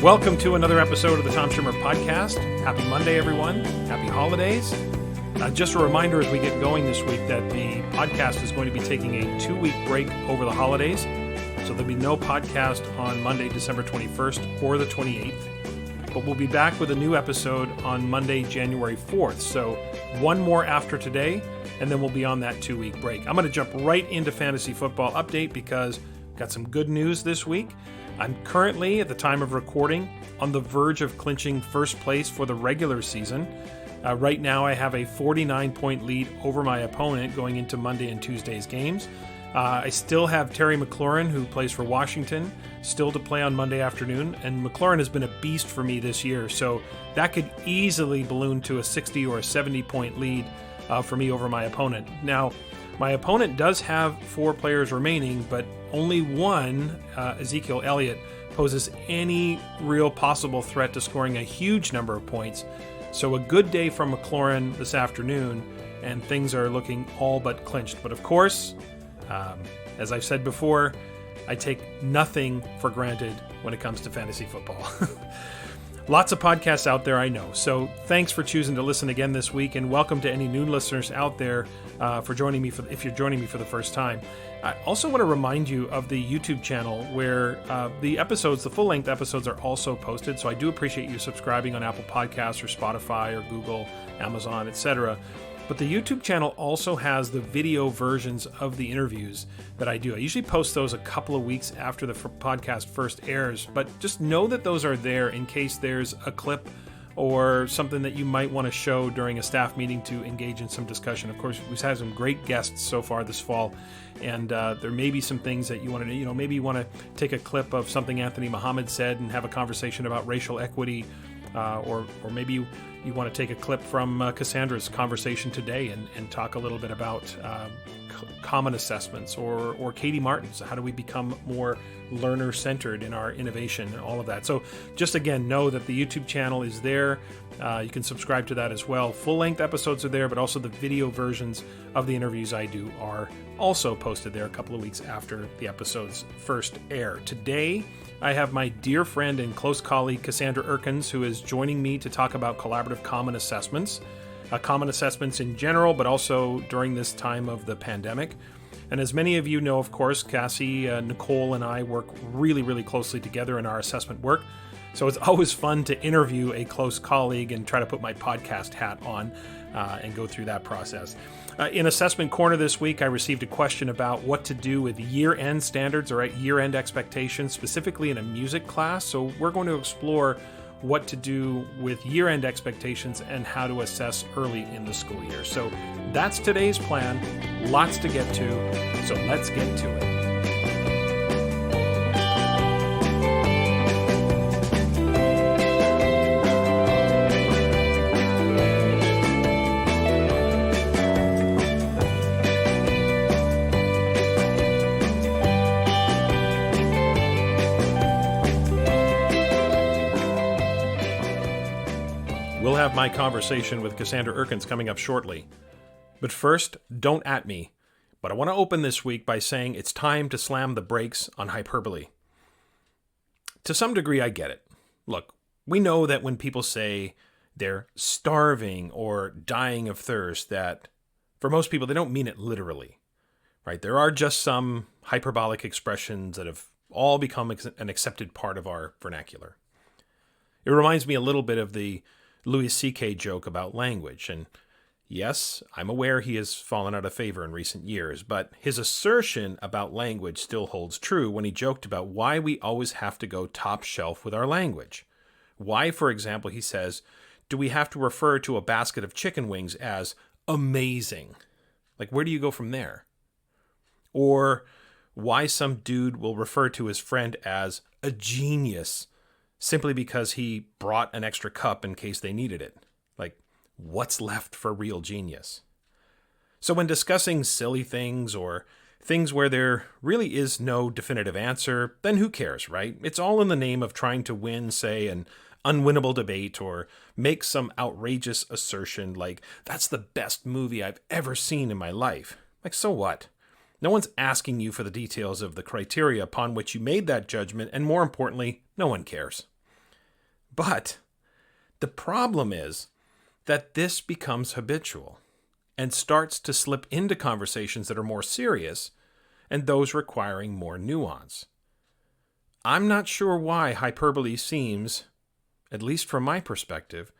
Welcome to another episode of the Tom Schimmer Podcast. Happy Monday, everyone. Happy holidays. Just a reminder as we get going this week that the podcast is going to be taking a 2-week break over the holidays. So there'll be no podcast on Monday, December 21st or the 28th. But we'll be back with a new episode on Monday, January 4th. So one more after today, and then we'll be on that 2-week break. I'm going to jump right into fantasy football update because I've got some good news this week. I'm currently, at the time of recording, on the verge of clinching first place for the regular season. Right now, I have a 49-point lead over my opponent going into Monday and Tuesday's games. I still have Terry McLaurin, who plays for Washington, still to play on Monday afternoon, and McLaurin has been a beast for me this year, so that could easily balloon to a 60 or a 70-point lead for me over my opponent. Now, my opponent does have 4 players remaining, but only one, Ezekiel Elliott, poses any real possible threat to scoring a huge number of points. So a good day from McLaurin this afternoon, and things are looking all but clinched. But of course, as I've said before, I take nothing for granted when it comes to fantasy football. Lots of podcasts out there, I know. So thanks for choosing to listen again this week, and welcome to any new listeners out there for joining me if you're joining me for the first time. I also want to remind you of the YouTube channel where the full-length episodes are also posted. So I do appreciate you subscribing on Apple Podcasts or Spotify or Google, Amazon, etc. But the YouTube channel also has the video versions of the interviews that I do. I usually post those a couple of weeks after the podcast first airs, but just know that those are there in case there's a clip or something that you might want to show during a staff meeting to engage in some discussion. Of course, we've had some great guests so far this fall, and there may be some things that you want to, maybe you want to take a clip of something Anthony Muhammad said and have a conversation about racial equity, or maybe you want to take a clip from Cassandra's conversation today and talk a little bit about common assessments or Katie Martin's. How do we become more learner-centered in our innovation and all of that? So just again, know that the YouTube channel is there. You can subscribe to that as well. Full-length episodes are there, but also the video versions of the interviews I do are also posted there a couple of weeks after the episodes first air. Today, I have my dear friend and close colleague, Cassandra Erkens, who is joining me to talk about collaborative common assessments in general, but also during this time of the pandemic. And as many of you know, of course, Cassie, Nicole, and I work really, really closely together in our assessment work. So it's always fun to interview a close colleague and try to put my podcast hat on and go through that process. In Assessment Corner this week, I received a question about what to do with year-end standards or year-end expectations, specifically in a music class. So we're going to explore what to do with year-end expectations and how to assess early in the school year. So that's today's plan. Lots to get to. So let's get to it. We'll have my conversation with Cassandra Erkens coming up shortly. But first, don't at me. But I want to open this week by saying it's time to slam the brakes on hyperbole. To some degree, I get it. Look, we know that when people say they're starving or dying of thirst, that for most people, they don't mean it literally, right? There are just some hyperbolic expressions that have all become an accepted part of our vernacular. It reminds me a little bit of the Louis C.K. joke about language, and yes, I'm aware he has fallen out of favor in recent years, but his assertion about language still holds true when he joked about why we always have to go top shelf with our language. Why, for example, he says, do we have to refer to a basket of chicken wings as amazing? Like, where do you go from there? Or why some dude will refer to his friend as a genius simply because he brought an extra cup in case they needed it. Like, what's left for real genius? So when discussing silly things or things where there really is no definitive answer, then who cares, right? It's all in the name of trying to win, say, an unwinnable debate or make some outrageous assertion like, that's the best movie I've ever seen in my life. Like, so what? No one's asking you for the details of the criteria upon which you made that judgment, and more importantly, no one cares. But the problem is that this becomes habitual and starts to slip into conversations that are more serious and those requiring more nuance. I'm not sure why hyperbole seems, at least from my perspective,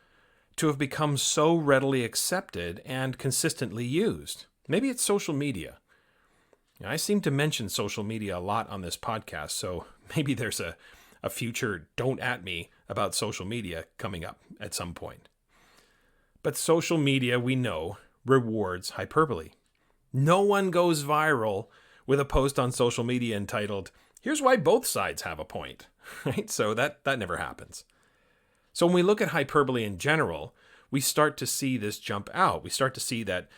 to have become so readily accepted and consistently used. Maybe it's social media. I seem to mention social media a lot on this podcast, so maybe there's a future don't at me about social media coming up at some point. But social media, we know, rewards hyperbole. No one goes viral with a post on social media entitled, "Here's why both sides have a point," right? So that never happens. So when we look at hyperbole in general, we start to see this jump out. We start to see that,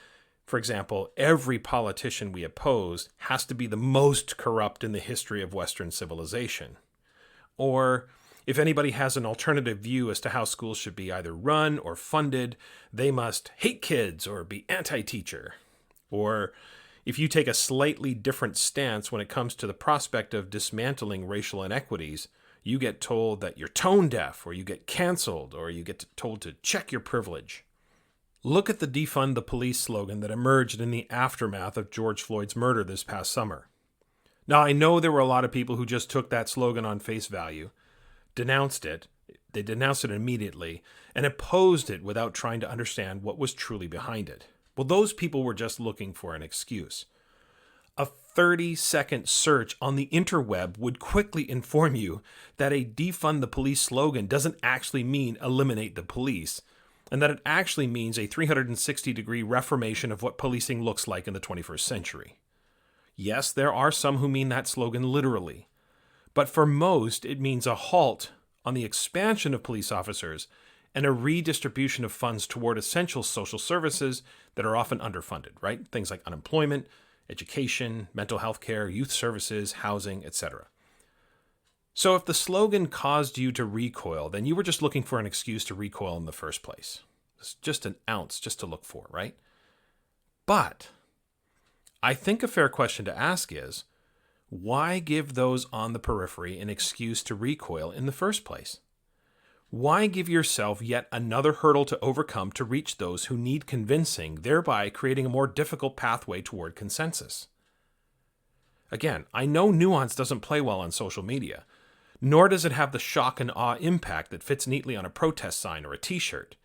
for example, every politician we oppose has to be the most corrupt in the history of Western civilization. Or if anybody has an alternative view as to how schools should be either run or funded, they must hate kids or be anti-teacher. Or if you take a slightly different stance when it comes to the prospect of dismantling racial inequities, you get told that you're tone deaf, or you get canceled, or you get told to check your privilege. Look at the defund the police slogan that emerged in the aftermath of George Floyd's murder this past summer. Now, I know there were a lot of people who just took that slogan on face value, denounced it, they denounced it immediately, and opposed it without trying to understand what was truly behind it. Well, those people were just looking for an excuse. A 30-second search on the interweb would quickly inform you that a defund the police slogan doesn't actually mean eliminate the police, and that it actually means a 360-degree reformation of what policing looks like in the 21st century. Yes, there are some who mean that slogan literally, but for most, it means a halt on the expansion of police officers and a redistribution of funds toward essential social services that are often underfunded, right? Things like unemployment, education, mental health care, youth services, housing, etc. So if the slogan caused you to recoil, then you were just looking for an excuse to recoil in the first place. It's just an ounce just to look for, right? But I think a fair question to ask is, why give those on the periphery an excuse to recoil in the first place? Why give yourself yet another hurdle to overcome to reach those who need convincing, thereby creating a more difficult pathway toward consensus? Again, I know nuance doesn't play well on social media, nor does it have the shock and awe impact that fits neatly on a protest sign or a t-shirt.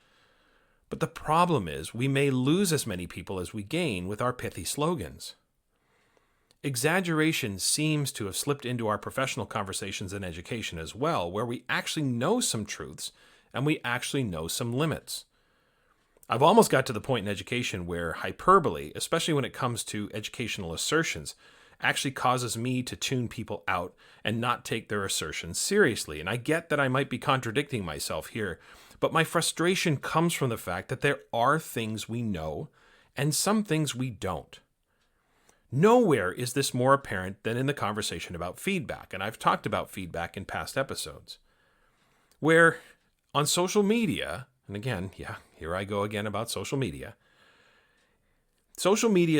But the problem is we may lose as many people as we gain with our pithy slogans. Exaggeration seems to have slipped into our professional conversations in education as well, where we actually know some truths and we actually know some limits. I've almost got to the point in education where hyperbole, especially when it comes to educational assertions, actually causes me to tune people out and not take their assertions seriously. And I get that I might be contradicting myself here, but my frustration comes from the fact that there are things we know and some things we don't. Nowhere is this more apparent than in the conversation about feedback, and I've talked about feedback in past episodes, where on social media, and again, here I go again about social media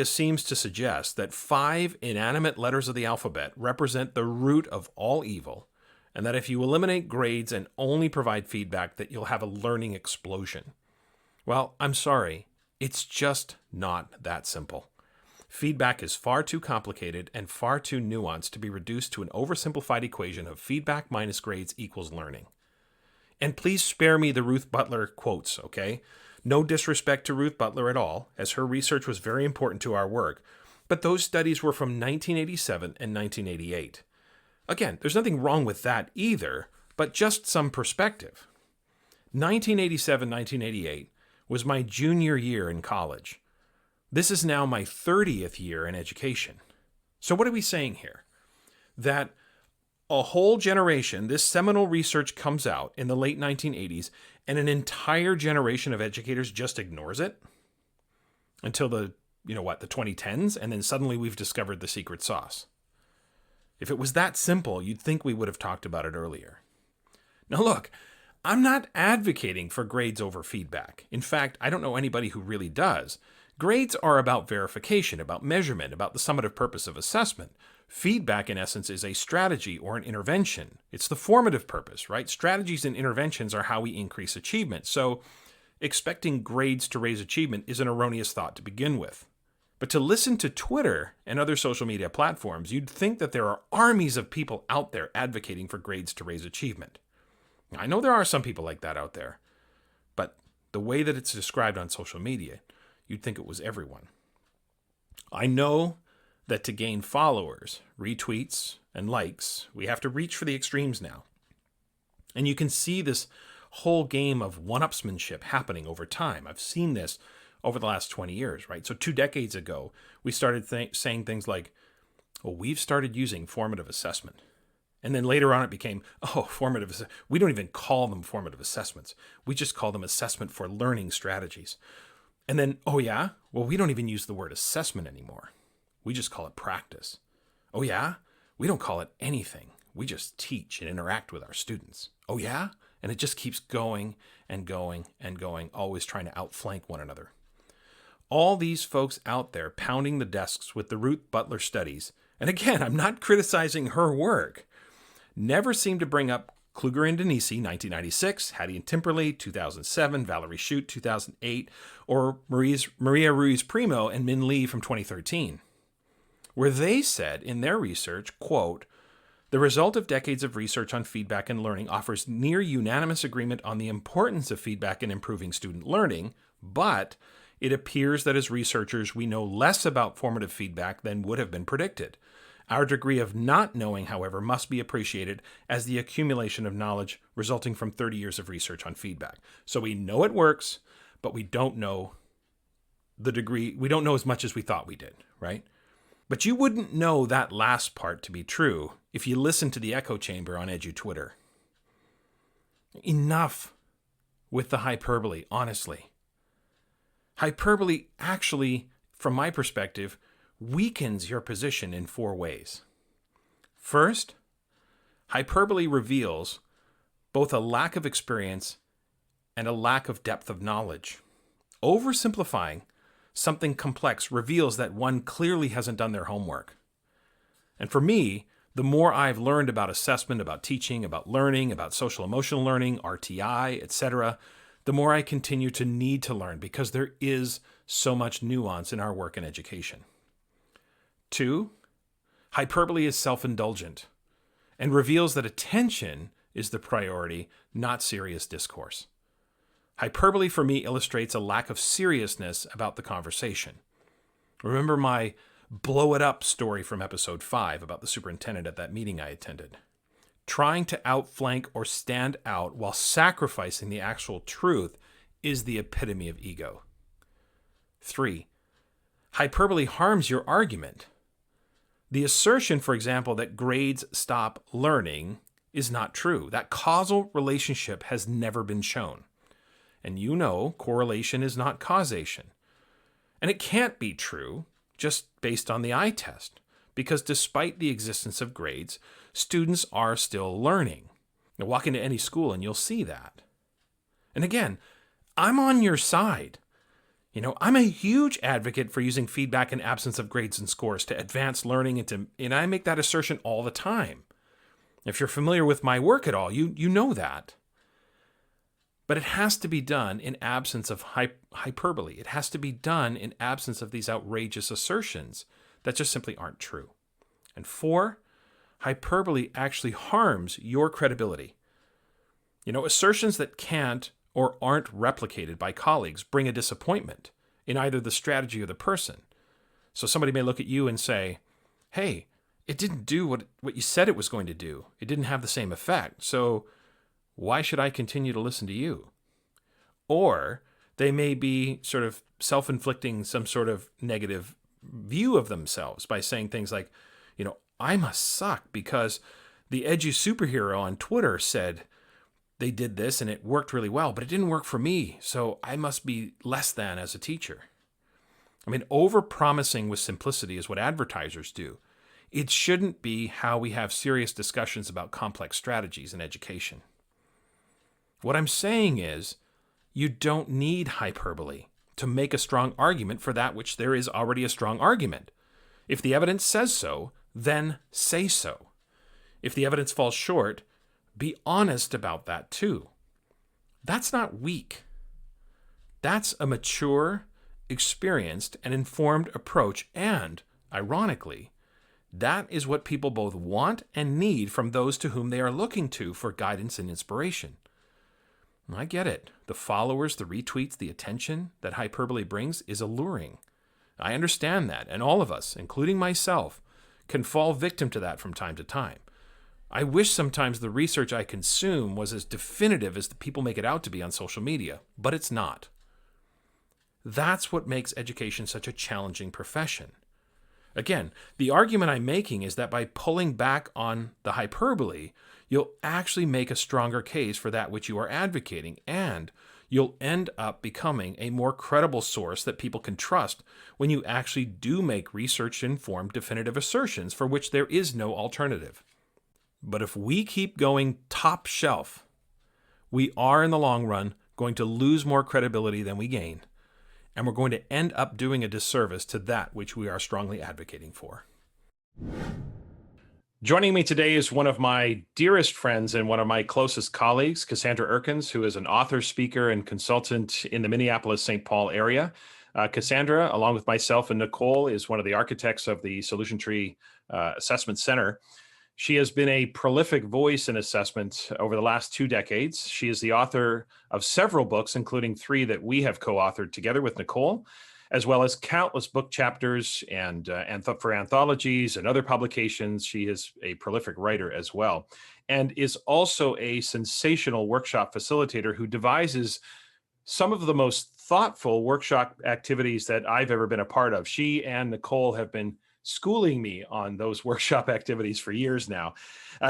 seems to suggest that 5 inanimate letters of the alphabet represent the root of all evil, and that if you eliminate grades and only provide feedback, that you'll have a learning explosion. Well, I'm sorry, it's just not that simple. Feedback is far too complicated and far too nuanced to be reduced to an oversimplified equation of feedback minus grades equals learning. And please spare me the Ruth Butler quotes, okay? No disrespect to Ruth Butler at all, as her research was very important to our work, but those studies were from 1987 and 1988. Again, there's nothing wrong with that either, but just some perspective. 1987-1988 was my junior year in college. This is now my 30th year in education. So what are we saying here? That a whole generation, this seminal research comes out in the late 1980s, and an entire generation of educators just ignores it until the 2010s, and then suddenly we've discovered the secret sauce. If it was that simple, you'd think we would have talked about it earlier. Now look, I'm not advocating for grades over feedback. In fact, I don't know anybody who really does. Grades are about verification, about measurement, about the summative purpose of assessment. Feedback, in essence, is a strategy or an intervention. It's the formative purpose, right? Strategies and interventions are how we increase achievement. So expecting grades to raise achievement is an erroneous thought to begin with. But to listen to Twitter and other social media platforms, you'd think that there are armies of people out there advocating for grades to raise achievement. I know there are some people like that out there, but the way that it's described on social media, you'd think it was everyone. I know that to gain followers, retweets, and likes, we have to reach for the extremes now. And you can see this whole game of one-upsmanship happening over time. I've seen this over the last 20 years, right? So 2 decades ago, we started saying things like, well, we've started using formative assessment. And then later on it became, we don't even call them formative assessments. We just call them assessment for learning strategies. And then, we don't even use the word assessment anymore. We just call it practice. Oh yeah? We don't call it anything. We just teach and interact with our students. Oh yeah? And it just keeps going and going and going, always trying to outflank one another. All these folks out there pounding the desks with the Ruth Butler studies, and again, I'm not criticizing her work, never seem to bring up Kluger and Denisi, 1996, Hattie and Timperley, 2007, Valerie Shute, 2008, or Maria Ruiz Primo and Min Lee from 2013, where they said in their research, quote, "The result of decades of research on feedback and learning offers near unanimous agreement on the importance of feedback in improving student learning, but it appears that as researchers we know less about formative feedback than would have been predicted. Our degree of not knowing, however, must be appreciated as the accumulation of knowledge resulting from 30 years of research on feedback." So we know it works, but we don't know the degree, we don't know as much as we thought we did, right? But you wouldn't know that last part to be true if you listened to the echo chamber on EduTwitter. Enough with the hyperbole, honestly. Hyperbole actually, from my perspective, weakens your position in 4 ways. First, hyperbole reveals both a lack of experience and a lack of depth of knowledge. Oversimplifying something complex reveals that one clearly hasn't done their homework. And for me, the more I've learned about assessment, about teaching, about learning, about social emotional learning, RTI, etc., the more I continue to need to learn because there is so much nuance in our work in education. 2, hyperbole is self-indulgent and reveals that attention is the priority, not serious discourse. Hyperbole for me illustrates a lack of seriousness about the conversation. Remember my blow it up story from episode 5 about the superintendent at that meeting I attended. Trying to outflank or stand out while sacrificing the actual truth is the epitome of ego. 3, hyperbole harms your argument. The assertion, for example, that grades stop learning is not true. That causal relationship has never been shown. And you know, correlation is not causation. And it can't be true just based on the eye test, because despite the existence of grades, students are still learning. Now, walk into any school and you'll see that. And again, I'm on your side. I'm a huge advocate for using feedback in absence of grades and scores to advance learning and I make that assertion all the time. If you're familiar with my work at all, you know that. But it has to be done in absence of hyperbole. It has to be done in absence of these outrageous assertions that just simply aren't true. And 4, hyperbole actually harms your credibility. Assertions that can't or aren't replicated by colleagues bring a disappointment in either the strategy or the person. So somebody may look at you and say, hey, it didn't do what you said it was going to do. It didn't have the same effect. So why should I continue to listen to you? Or they may be sort of self-inflicting some sort of negative view of themselves by saying things like, I must suck because the edu superhero on Twitter said they did this and it worked really well, but it didn't work for me, so I must be less than as a teacher. Over-promising with simplicity is what advertisers do. It shouldn't be how we have serious discussions about complex strategies in education. What I'm saying is, you don't need hyperbole to make a strong argument for that which there is already a strong argument. If the evidence says so, then say so. If the evidence falls short, be honest about that too. That's not weak. That's a mature, experienced, and informed approach, and, ironically, that is what people both want and need from those to whom they are looking to for guidance and inspiration. I get it. The followers, the retweets, the attention that Hyperbole brings is alluring. I understand that, and all of us, including myself, can fall victim to that from time to time. I wish sometimes the research I consume was as definitive as the people make it out to be on social media, but it's not. That's what makes education such a challenging profession. Again, the argument I'm making is that by pulling back on the hyperbole, you'll actually make a stronger case for that which you are advocating, and you'll end up becoming a more credible source that people can trust when you actually do make research-informed definitive assertions for which there is no alternative. But if we keep going top shelf, we are in the long run going to lose more credibility than we gain, and we're going to end up doing a disservice to that which we are strongly advocating for. Joining me today is one of my dearest friends and one of my closest colleagues, Cassandra Erkens, who is an author, speaker, and consultant in the Minneapolis-St. Paul area. Cassandra, along with myself and Nicole, is one of the architects of the Solution Tree Assessment Center. She has been a prolific voice in assessment over the last 2 decades. She is the author of several books, including 3 that we have co-authored together with Nicole, as well as countless book chapters and for anthologies and other publications. She is a prolific writer as well, and is also a sensational workshop facilitator who devises some of the most thoughtful workshop activities that I've ever been a part of. She and Nicole have been schooling me on those workshop activities for years now.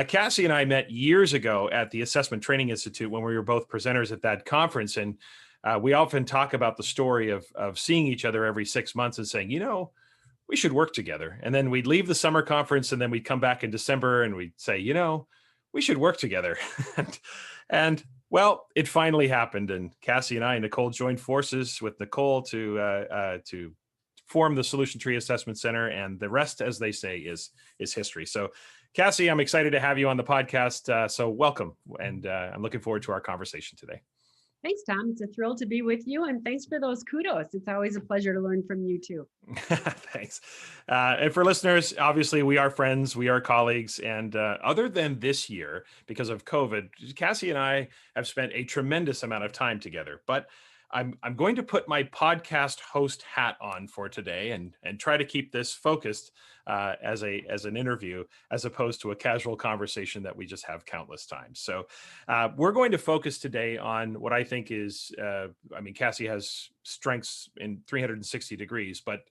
Cassie and I met years ago at the Assessment Training Institute when we were both presenters at that conference. And we often talk about the story of seeing each other every 6 months and saying, we should work together. And then we'd leave the summer conference and then we'd come back in December and we'd say, we should work together. and well, it finally happened. And Cassie and I, Nicole, joined forces with Nicole to form the Solution Tree Assessment Center, and the rest, as they say, is history. So, Cassie, I'm excited to have you on the podcast. So welcome, and I'm looking forward to our conversation today. Thanks, Tom. It's a thrill to be with you, and thanks for those kudos. It's always a pleasure to learn from you too. Thanks. And for listeners, obviously we are friends, we are colleagues, and other than this year, because of COVID, Cassie and I have spent a tremendous amount of time together. But I'm going to put my podcast host hat on for today and try to keep this focused as an interview, as opposed to a casual conversation that we just have countless times. So we're going to focus today on what I think is, Cassie has strengths in 360 degrees, but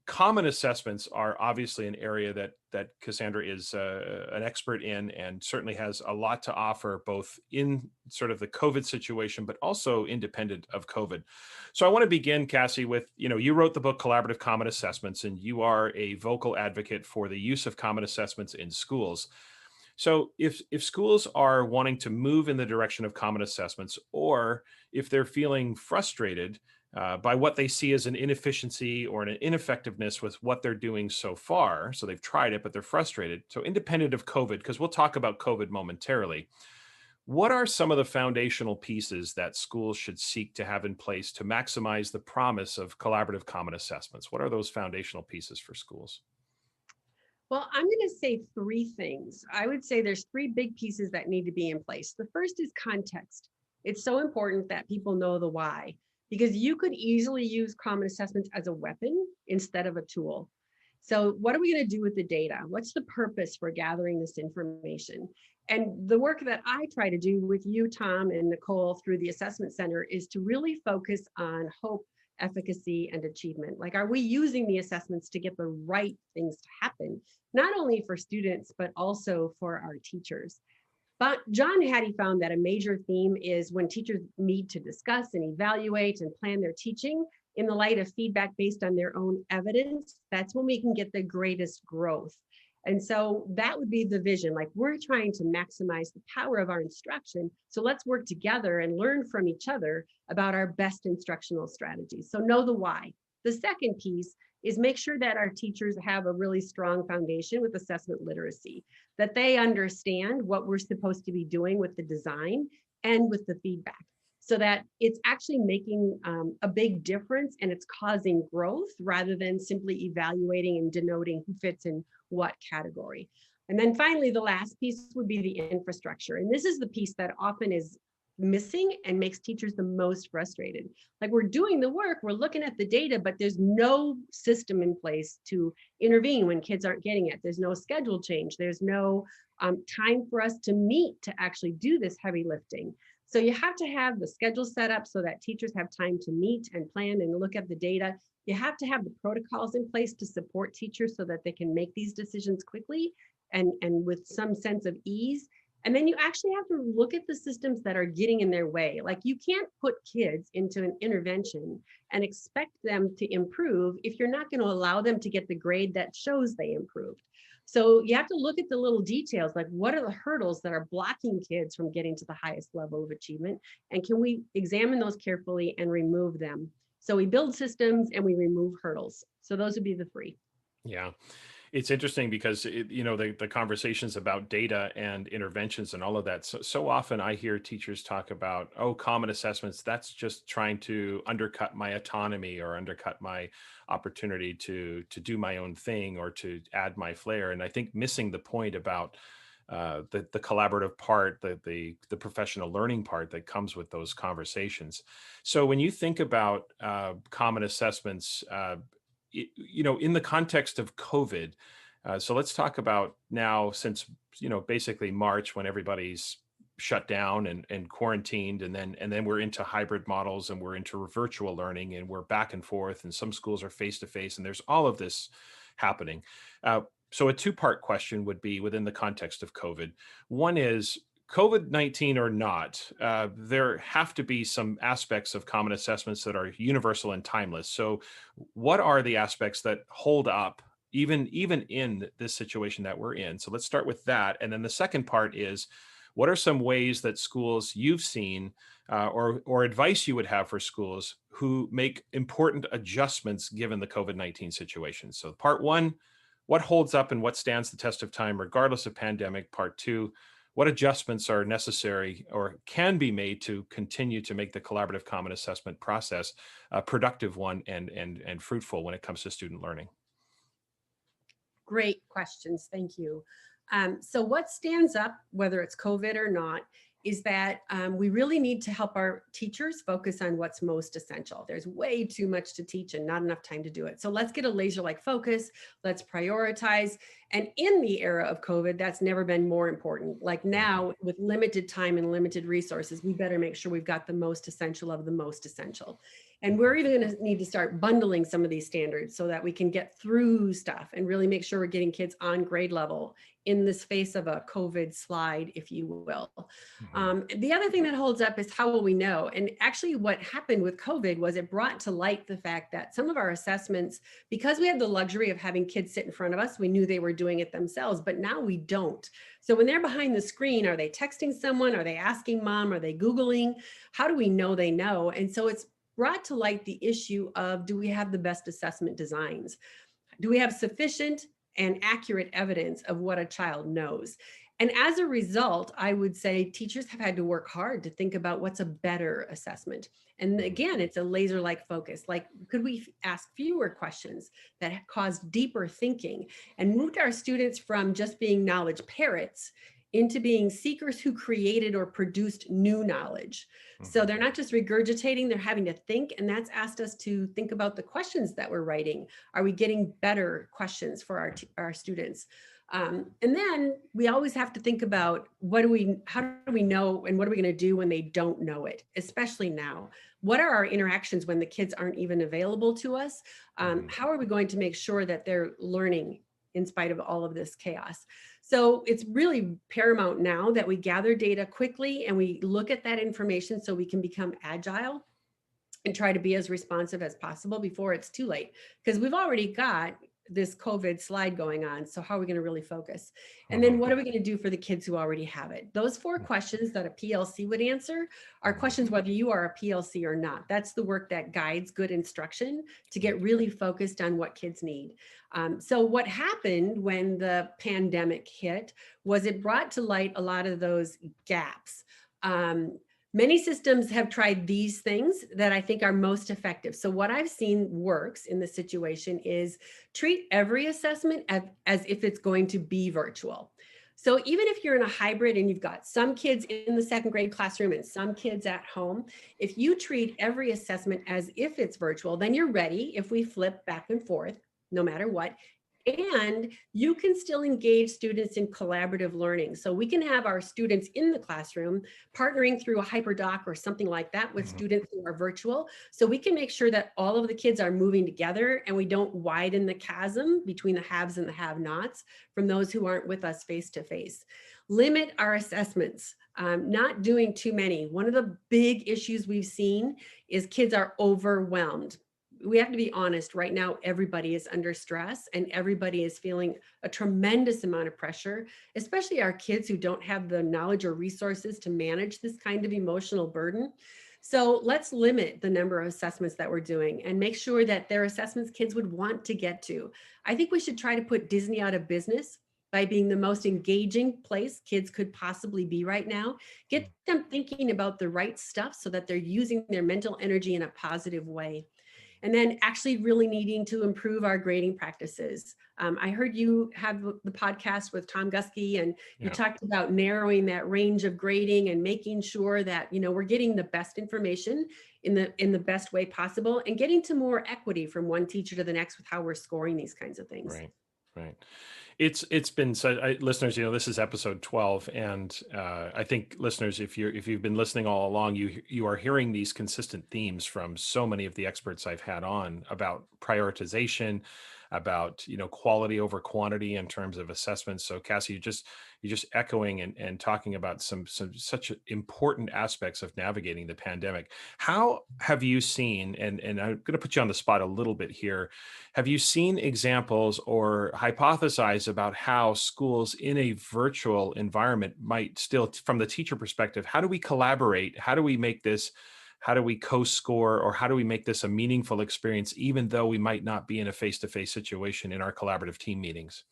common assessments are obviously an area that Cassandra is an expert in, and certainly has a lot to offer, both in sort of the COVID situation, but also independent of COVID. So I want to begin, Cassie, with, you wrote the book Collaborative Common Assessments, and you are a vocal advocate for the use of common assessments in schools. So if schools are wanting to move in the direction of common assessments, or if they're feeling frustrated by what they see as an inefficiency or an ineffectiveness with what they're doing so far, so they've tried it, but they're frustrated. So independent of COVID, because we'll talk about COVID momentarily, what are some of the foundational pieces that schools should seek to have in place to maximize the promise of collaborative common assessments? What are those foundational pieces for schools? Well, I'm going to say 3 things. I would say there's 3 big pieces that need to be in place. The first is context. It's so important that people know the why, because you could easily use common assessments as a weapon instead of a tool. So what are we going to do with the data? What's the purpose for gathering this information? And the work that I try to do with you, Tom, and Nicole through the Assessment Center is to really focus on hope, efficacy, and achievement. Like, are we using the assessments to get the right things to happen, not only for students, but also for our teachers? But John Hattie found that a major theme is when teachers meet to discuss and evaluate and plan their teaching in the light of feedback based on their own evidence, that's when we can get the greatest growth. And so that would be the vision. Like, we're trying to maximize the power of our instruction. So let's work together and learn from each other about our best instructional strategies. So know the why. The second piece is make sure that our teachers have a really strong foundation with assessment literacy, that they understand what we're supposed to be doing with the design and with the feedback, so that it's actually making a big difference and it's causing growth rather than simply evaluating and denoting who fits in what category. And then finally, the last piece would be the infrastructure. And this is the piece that often is missing and makes teachers the most frustrated. Like, we're doing the work, we're looking at the data, but there's no system in place to intervene when kids aren't getting it. There's no schedule change. There's no time for us to meet to actually do this heavy lifting. So you have to have the schedule set up so that teachers have time to meet and plan and look at the data. You have to have the protocols in place to support teachers so that they can make these decisions quickly and with some sense of ease. And then you actually have to look at the systems that are getting in their way. Like, you can't put kids into an intervention and expect them to improve if you're not going to allow them to get the grade that shows they improved. So you have to look at the little details, like, what are the hurdles that are blocking kids from getting to the highest level of achievement? And can we examine those carefully and remove them? So we build systems and we remove hurdles. So those would be the three. Yeah. It's interesting because the conversations about data and interventions and all of that. So often I hear teachers talk about, oh, common assessments. That's just trying to undercut my autonomy or undercut my opportunity to do my own thing or to add my flair. And I think missing the point about the collaborative part, the professional learning part that comes with those conversations. So when you think about common assessments, in the context of COVID, so let's talk about now, since basically March, when everybody's shut down and quarantined, and then we're into hybrid models and we're into virtual learning and we're back and forth, and some schools are face to face, and there's all of this happening. So a two-part question would be within the context of COVID. One is, COVID-19 or not, there have to be some aspects of common assessments that are universal and timeless. So what are the aspects that hold up even in this situation that we're in? So let's start with that. And then the second part is, what are some ways that schools you've seen or advice you would have for schools who make important adjustments given the COVID-19 situation? So part one, what holds up and what stands the test of time regardless of pandemic? Part two, what adjustments are necessary or can be made to continue to make the collaborative common assessment process a productive one and fruitful when it comes to student learning? Great questions. Thank you. So what stands up, whether it's COVID or not, is that we really need to help our teachers focus on what's most essential. There's way too much to teach and not enough time to do it. So let's get a laser-like focus. Let's prioritize. And in the era of COVID, that's never been more important. Like, now, with limited time and limited resources, we better make sure we've got the most essential of the most essential. And we're even going to need to start bundling some of these standards so that we can get through stuff and really make sure we're getting kids on grade level in this face of a COVID slide, if you will. The other thing that holds up is, how will we know? And actually what happened with COVID was it brought to light the fact that some of our assessments, because we had the luxury of having kids sit in front of us, we knew they were doing it themselves, but now we don't. So when they're behind the screen, are they texting someone? Are they asking mom? Are they Googling? How do we know they know? And so it's brought to light the issue of, do we have the best assessment designs? Do we have sufficient and accurate evidence of what a child knows? And as a result, I would say teachers have had to work hard to think about what's a better assessment. And again, it's a laser-like focus. Like, could we ask fewer questions that cause deeper thinking and moved our students from just being knowledge parrots into being seekers who created or produced new knowledge? So they're not just regurgitating, they're having to think. And that's asked us to think about the questions that we're writing. Are we getting better questions for our students? And then we always have to think about, how do we know, and what are we going to do when they don't know it, especially now? What are our interactions when the kids aren't even available to us? How are we going to make sure that they're learning in spite of all of this chaos? So it's really paramount now that we gather data quickly and we look at that information so we can become agile and try to be as responsive as possible before it's too late. Because we've already got this COVID slide going on. So how are we going to really focus? And then what are we going to do for the kids who already have it? Those 4 questions that a PLC would answer are questions whether you are a PLC or not. That's the work that guides good instruction to get really focused on what kids need. So what happened when the pandemic hit was it brought to light a lot of those gaps. Many systems have tried these things that I think are most effective. So what I've seen works in this situation is treat every assessment as if it's going to be virtual. So even if you're in a hybrid and you've got some kids in the 2nd grade classroom and some kids at home, if you treat every assessment as if it's virtual, then you're ready if we flip back and forth, no matter what. And you can still engage students in collaborative learning. So we can have our students in the classroom partnering through a HyperDoc or something like that with students who are virtual. So we can make sure that all of the kids are moving together and we don't widen the chasm between the haves and the have-nots from those who aren't with us face to face. Limit our assessments, not doing too many. One of the big issues we've seen is kids are overwhelmed. We have to be honest, right now, everybody is under stress and everybody is feeling a tremendous amount of pressure, especially our kids who don't have the knowledge or resources to manage this kind of emotional burden. So let's limit the number of assessments that we're doing and make sure that they're assessments kids would want to get to. I think we should try to put Disney out of business by being the most engaging place kids could possibly be right now. Get them thinking about the right stuff so that they're using their mental energy in a positive way. And then actually really needing to improve our grading practices. I heard you have the podcast with Tom Guskey, and you talked about narrowing that range of grading and making sure that, you know, we're getting the best information in the best way possible and getting to more equity from one teacher to the next with how we're scoring these kinds of things. Right. It's been so, listeners, you know, this is episode 12, and I think listeners, if you've been listening all along, you are hearing these consistent themes from so many of the experts I've had on about prioritization, about, you know, quality over quantity in terms of assessments. So Cassie, you're just echoing and talking about some such important aspects of navigating the pandemic. How have you seen, and I'm going to put you on the spot a little bit here, have you seen examples or hypothesize about how schools in a virtual environment might still, from the teacher perspective, how do we collaborate? How do we make this, how do we co-score, or how do we make this a meaningful experience, even though we might not be in a face-to-face situation in our collaborative team meetings?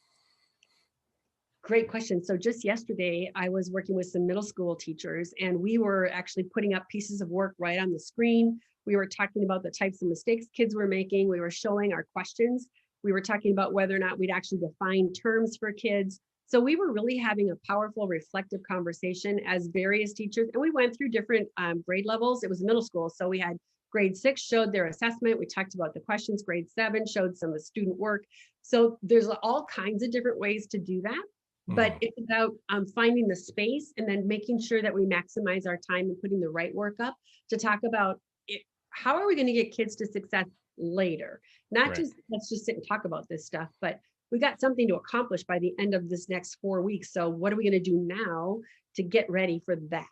Great question. So just yesterday, I was working with some middle school teachers, and we were actually putting up pieces of work right on the screen. We were talking about the types of mistakes kids were making. We were showing our questions. We were talking about whether or not we'd actually define terms for kids. So we were really having a powerful, reflective conversation as various teachers, and we went through different grade levels. It was middle school, so we had grade 6 showed their assessment. We talked about the questions. Grade 7 showed some of the student work. So there's all kinds of different ways to do that. But it's about finding the space and then making sure that we maximize our time and putting the right work up to talk about it. How are we going to get kids to success later? Not just let's just sit and talk about this stuff, but we got something to accomplish by the end of this next 4 weeks. So what are we going to do now to get ready for that?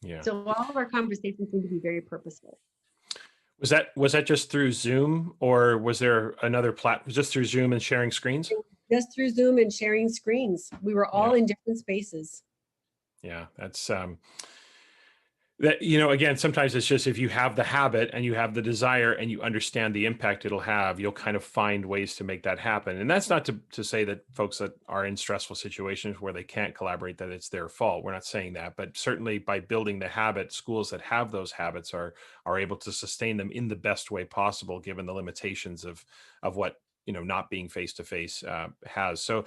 Yeah. So all of our conversations need to be very purposeful. Was that just through Zoom, or was there another platform? Just through Zoom and sharing screens? Just through Zoom and sharing screens. We were all in different spaces. Yeah, that's that, you know, again, sometimes it's just if you have the habit and you have the desire and you understand the impact it'll have, you'll kind of find ways to make that happen. And that's not to say that folks that are in stressful situations where they can't collaborate, that it's their fault. We're not saying that, but certainly by building the habit, schools that have those habits are able to sustain them in the best way possible, given the limitations of what, you know, not being face-to-face has. So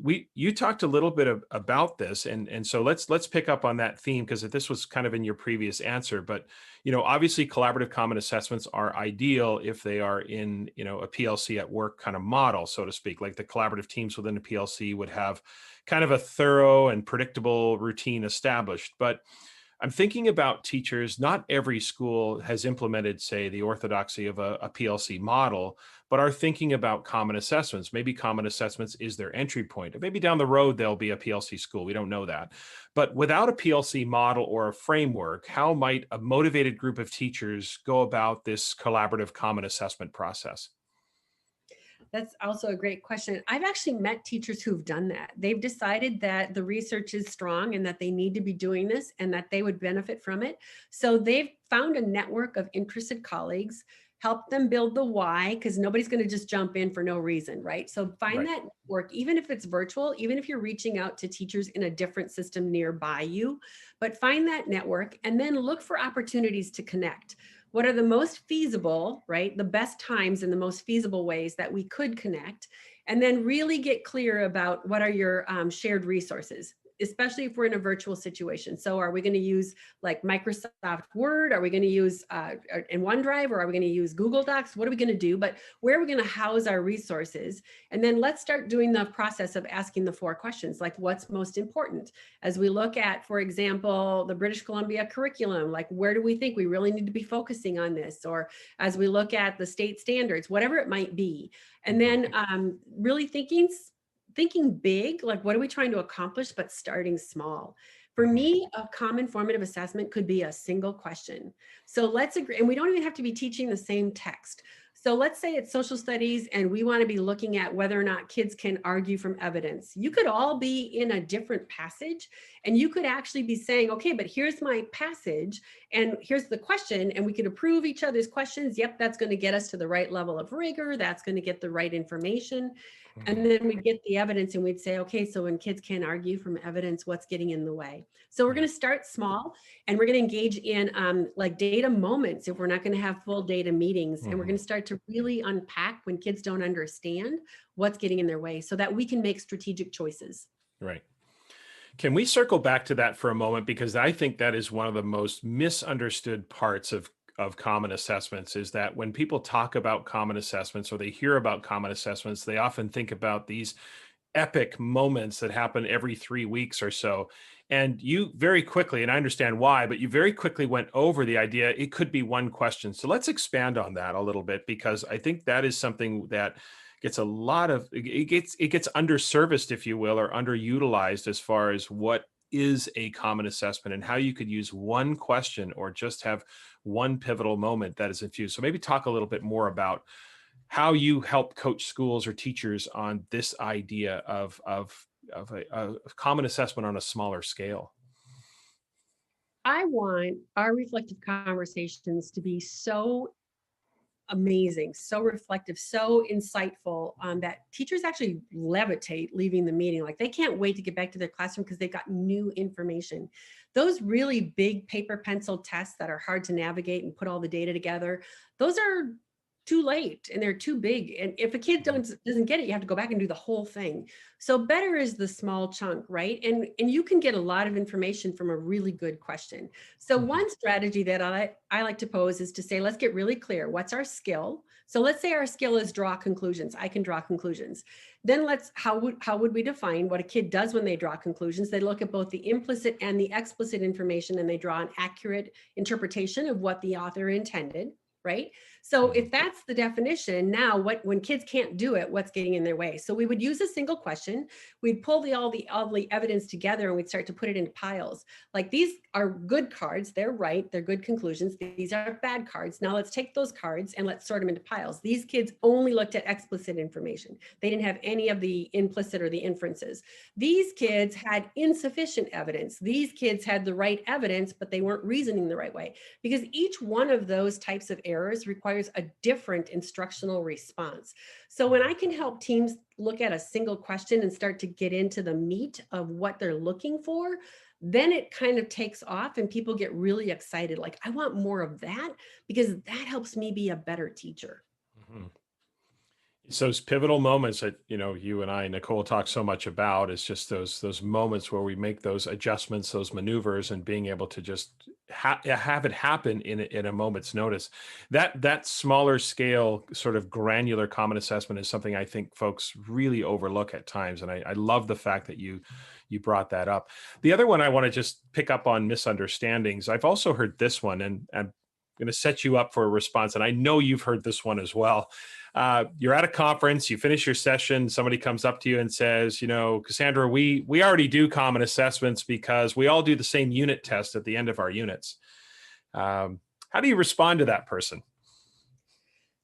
you talked a little bit about this, and so let's pick up on that theme, because this was kind of in your previous answer. But, you know, obviously collaborative common assessments are ideal if they are in, you know, a PLC at work kind of model, so to speak. Like the collaborative teams within a PLC would have kind of a thorough and predictable routine established. But I'm thinking about teachers. Not every school has implemented, say, the orthodoxy of a PLC model, but are thinking about common assessments. Maybe common assessments is their entry point. Maybe down the road, there'll be a PLC school. We don't know that. But without a PLC model or a framework, how might a motivated group of teachers go about this collaborative common assessment process? That's also a great question. I've actually met teachers who've done that. They've decided that the research is strong and that they need to be doing this and that they would benefit from it. So they've found a network of interested colleagues, help them build the why, because nobody's going to just jump in for no reason, right? So find that network, even if it's virtual, even if you're reaching out to teachers in a different system nearby you, but find that network and then look for opportunities to connect. What are the most feasible, right? The best times and the most feasible ways that we could connect, and then really get clear about what are your shared resources, especially if we're in a virtual situation. So are we going to use like Microsoft Word? Are we going to use in OneDrive, or are we going to use Google Docs? What are we going to do? But where are we going to house our resources? And then let's start doing the process of asking the 4 questions, like what's most important? As we look at, for example, the British Columbia curriculum, like where do we think we really need to be focusing on this? Or as we look at the state standards, whatever it might be. And then really thinking big, like what are we trying to accomplish, but starting small. For me, a common formative assessment could be a single question. So let's agree, and we don't even have to be teaching the same text. So let's say it's social studies and we want to be looking at whether or not kids can argue from evidence. You could all be in a different passage and you could actually be saying, okay, but here's my passage and here's the question, and we could approve each other's questions. Yep, that's going to get us to the right level of rigor. That's going to get the right information. And then we'd get the evidence and we'd say, okay, so when kids can't argue from evidence, what's getting in the way? So we're going to start small and we're going to engage in like data moments if we're not going to have full data meetings. And we're going to start to really unpack when kids don't understand what's getting in their way so that we can make strategic choices. Right. Can we circle back to that for a moment? Because I think that is one of the most misunderstood parts of common assessments, is that when people talk about common assessments or they hear about common assessments, they often think about these epic moments that happen every 3 weeks or so. And you very quickly, and I understand why, but you very quickly went over the idea it could be one question. So let's expand on that a little bit, because I think that is something that gets a lot of, it gets underserviced, if you will, or underutilized as far as what is a common assessment and how you could use one question or just have one pivotal moment that is infused. So maybe talk a little bit more about how you help coach schools or teachers on this idea of a common assessment on a smaller scale. I want our reflective conversations to be so amazing, so reflective, so insightful, that teachers actually levitate leaving the meeting. Like they can't wait to get back to their classroom because they've got new information. Those really big paper pencil tests that are hard to navigate and put all the data together, those are too late and they're too big. And if a kid doesn't get it, you have to go back and do the whole thing. So better is the small chunk, right? And you can get a lot of information from a really good question. So one strategy that I like to pose is to say, let's get really clear. What's our skill? So let's say our skill is draw conclusions. I can draw conclusions. Then how would we define what a kid does when they draw conclusions? They look at both the implicit and the explicit information and they draw an accurate interpretation of what the author intended. Right? So if that's the definition, now when kids can't do it, what's getting in their way? So we would use a single question. We'd pull all the evidence together and we'd start to put it into piles. Like these are good cards. They're right. They're good conclusions. These are bad cards. Now let's take those cards and let's sort them into piles. These kids only looked at explicit information. They didn't have any of the implicit or the inferences. These kids had insufficient evidence. These kids had the right evidence, but they weren't reasoning the right way, because each one of those types of errors requires a different instructional response. So when I can help teams look at a single question and start to get into the meat of what they're looking for, then it kind of takes off and people get really excited. Like, I want more of that because that helps me be a better teacher. Mm-hmm. So those pivotal moments that, you and I, Nicole, talk so much about, is just those moments where we make those adjustments, those maneuvers, and being able to just have it happen in a moment's notice. That smaller scale, sort of granular common assessment is something I think folks really overlook at times. And I love the fact that you brought that up. The other one I want to just pick up on misunderstandings. I've also heard this one, and I'm going to set you up for a response. And I know you've heard this one as well. You're at a conference, you finish your session, somebody comes up to you and says, Cassandra, we already do common assessments because we all do the same unit test at the end of our units. How do you respond to that person?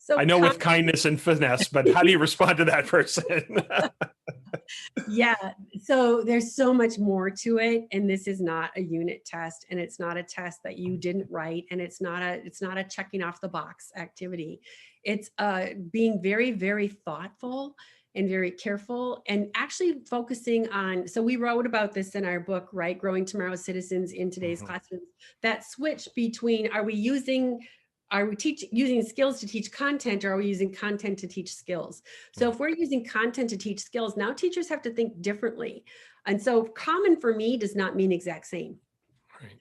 So I know with kindness and finesse, but how do you respond to that person? yeah, so there's so much more to it, and this is not a unit test, and it's not a test that you didn't write, and it's not a checking off the box activity. It's being very, very thoughtful and very careful, and actually focusing on, so we wrote about this in our book, right? Growing Tomorrow's Citizens in Today's Classrooms. That switch between, are we using skills to teach content, or are we using content to teach skills? So if we're using content to teach skills, now teachers have to think differently. And so common for me does not mean exact same. Right.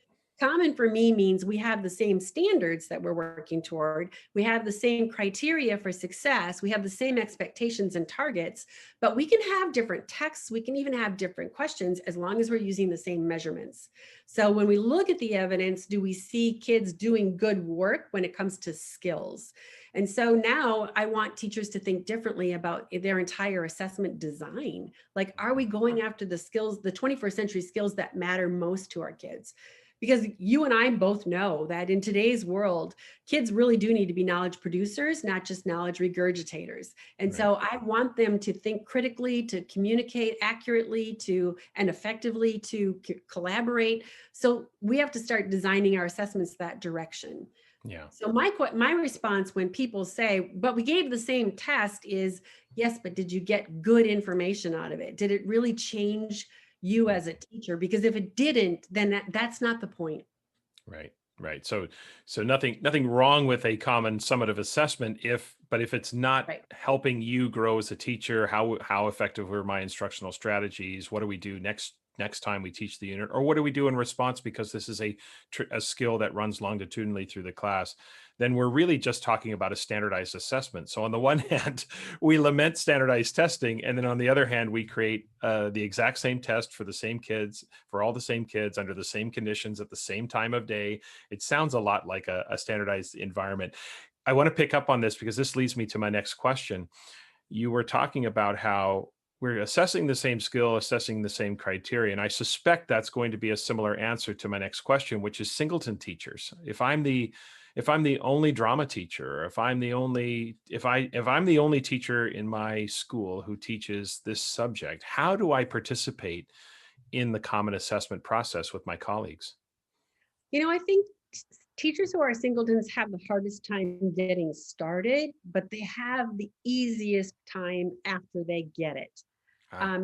Common for me means we have the same standards that we're working toward. We have the same criteria for success. We have the same expectations and targets, but we can have different texts. We can even have different questions as long as we're using the same measurements. So when we look at the evidence, do we see kids doing good work when it comes to skills? And so now I want teachers to think differently about their entire assessment design. Like, are we going after the skills, the 21st century skills that matter most to our kids? Because you and I both know that in today's world, kids really do need to be knowledge producers, not just knowledge regurgitators. And Right. so I want them to think critically, to communicate accurately, and effectively, to collaborate. So we have to start designing our assessments that direction. Yeah. So my response when people say, but we gave the same test, is yes, but did you get good information out of it? Did it really change you as a teacher? Because if it didn't, then that's not the point. Right. Right. So nothing wrong with a common summative assessment but if it's not Right. helping you grow as a teacher, how effective were my instructional strategies? What do we do next time we teach the unit, or what do we do in response, because this is a skill that runs longitudinally through the class? Then we're really just talking about a standardized assessment. So on the one hand, we lament standardized testing, and then on the other hand, we create the exact same test for the same kids, for all the same kids, under the same conditions at the same time of day. It sounds a lot like a standardized environment. I want to pick up on this because this leads me to my next question. You were talking about how we're assessing the same skill, assessing the same criteria. And I suspect that's going to be a similar answer to my next question, which is singleton teachers. If I'm the only drama teacher, or if I'm the only teacher in my school who teaches this subject, how do I participate in the common assessment process with my colleagues? I think teachers who are singletons have the hardest time getting started, but they have the easiest time after they get it.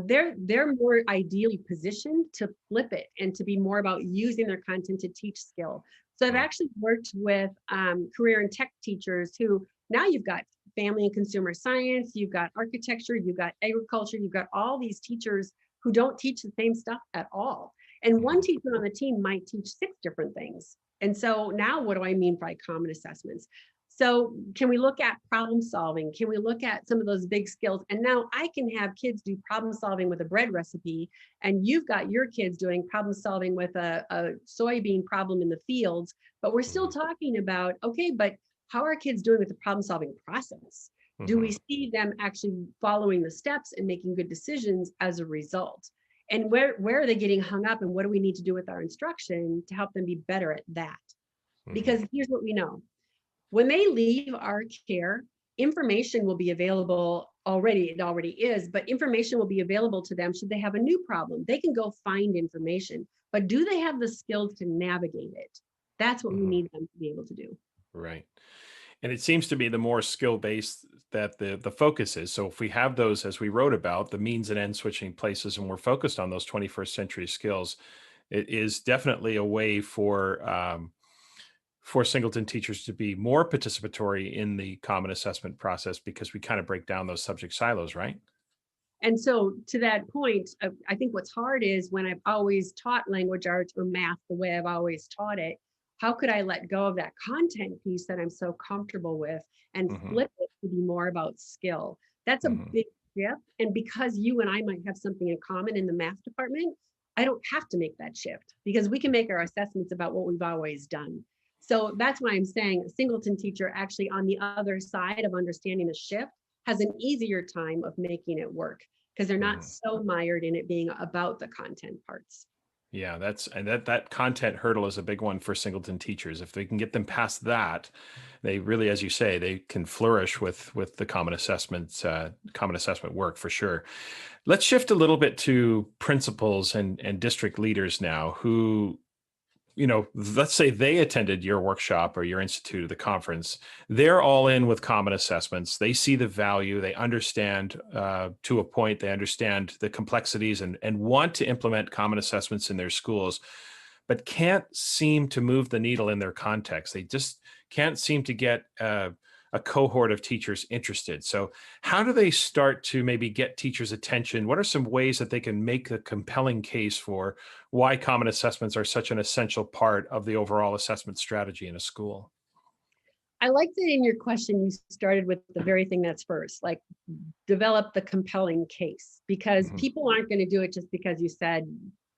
They're more ideally positioned to flip it and to be more about using their content to teach skill. So I've actually worked with career and tech teachers who, now you've got family and consumer science, you've got architecture, you've got agriculture, you've got all these teachers who don't teach the same stuff at all. And one teacher on the team might teach 6 different things. And so now what do I mean by common assessments? So can we look at problem solving? Can we look at some of those big skills? And now I can have kids do problem solving with a bread recipe, and you've got your kids doing problem solving with a soybean problem in the fields, but we're still talking about, okay, but how are kids doing with the problem solving process? Do we see them actually following the steps and making good decisions as a result? And where are they getting hung up, and what do we need to do with our instruction to help them be better at that? Because here's what we know. When they leave our care, information will be available already. It already is, but information will be available to them should they have a new problem. They can go find information, but do they have the skills to navigate it? That's what we need them to be able to do. Right. And it seems to be the more skill-based that the focus is. So if we have those, as we wrote about, the means and end switching places, and we're focused on those 21st century skills, it is definitely a way for singleton teachers to be more participatory in the common assessment process, because we kind of break down those subject silos, right? And so to that point, I think what's hard is when I've always taught language arts or math the way I've always taught it, how could I let go of that content piece that I'm so comfortable with and flip it to be more about skill? That's a big shift. And because you and I might have something in common in the math department, I don't have to make that shift, because we can make our assessments about what we've always done. So that's why I'm saying a singleton teacher actually on the other side of understanding the shift has an easier time of making it work, because they're not so mired in it being about the content parts. Yeah, that content hurdle is a big one for singleton teachers. If they can get them past that, they really, as you say, they can flourish with the common assessment work for sure. Let's shift a little bit to principals and district leaders now who, let's say they attended your workshop or your institute or the conference. They're all in with common assessments. They see the value. They understand to a point. They understand the complexities and want to implement common assessments in their schools, but can't seem to move the needle in their context. They just can't seem to get a cohort of teachers interested. So how do they start to maybe get teachers' attention? What are some ways that they can make a compelling case for why common assessments are such an essential part of the overall assessment strategy in a school? I like that in your question, you started with the very thing that's first, like develop the compelling case, because Mhm. people aren't going to do it just because you said,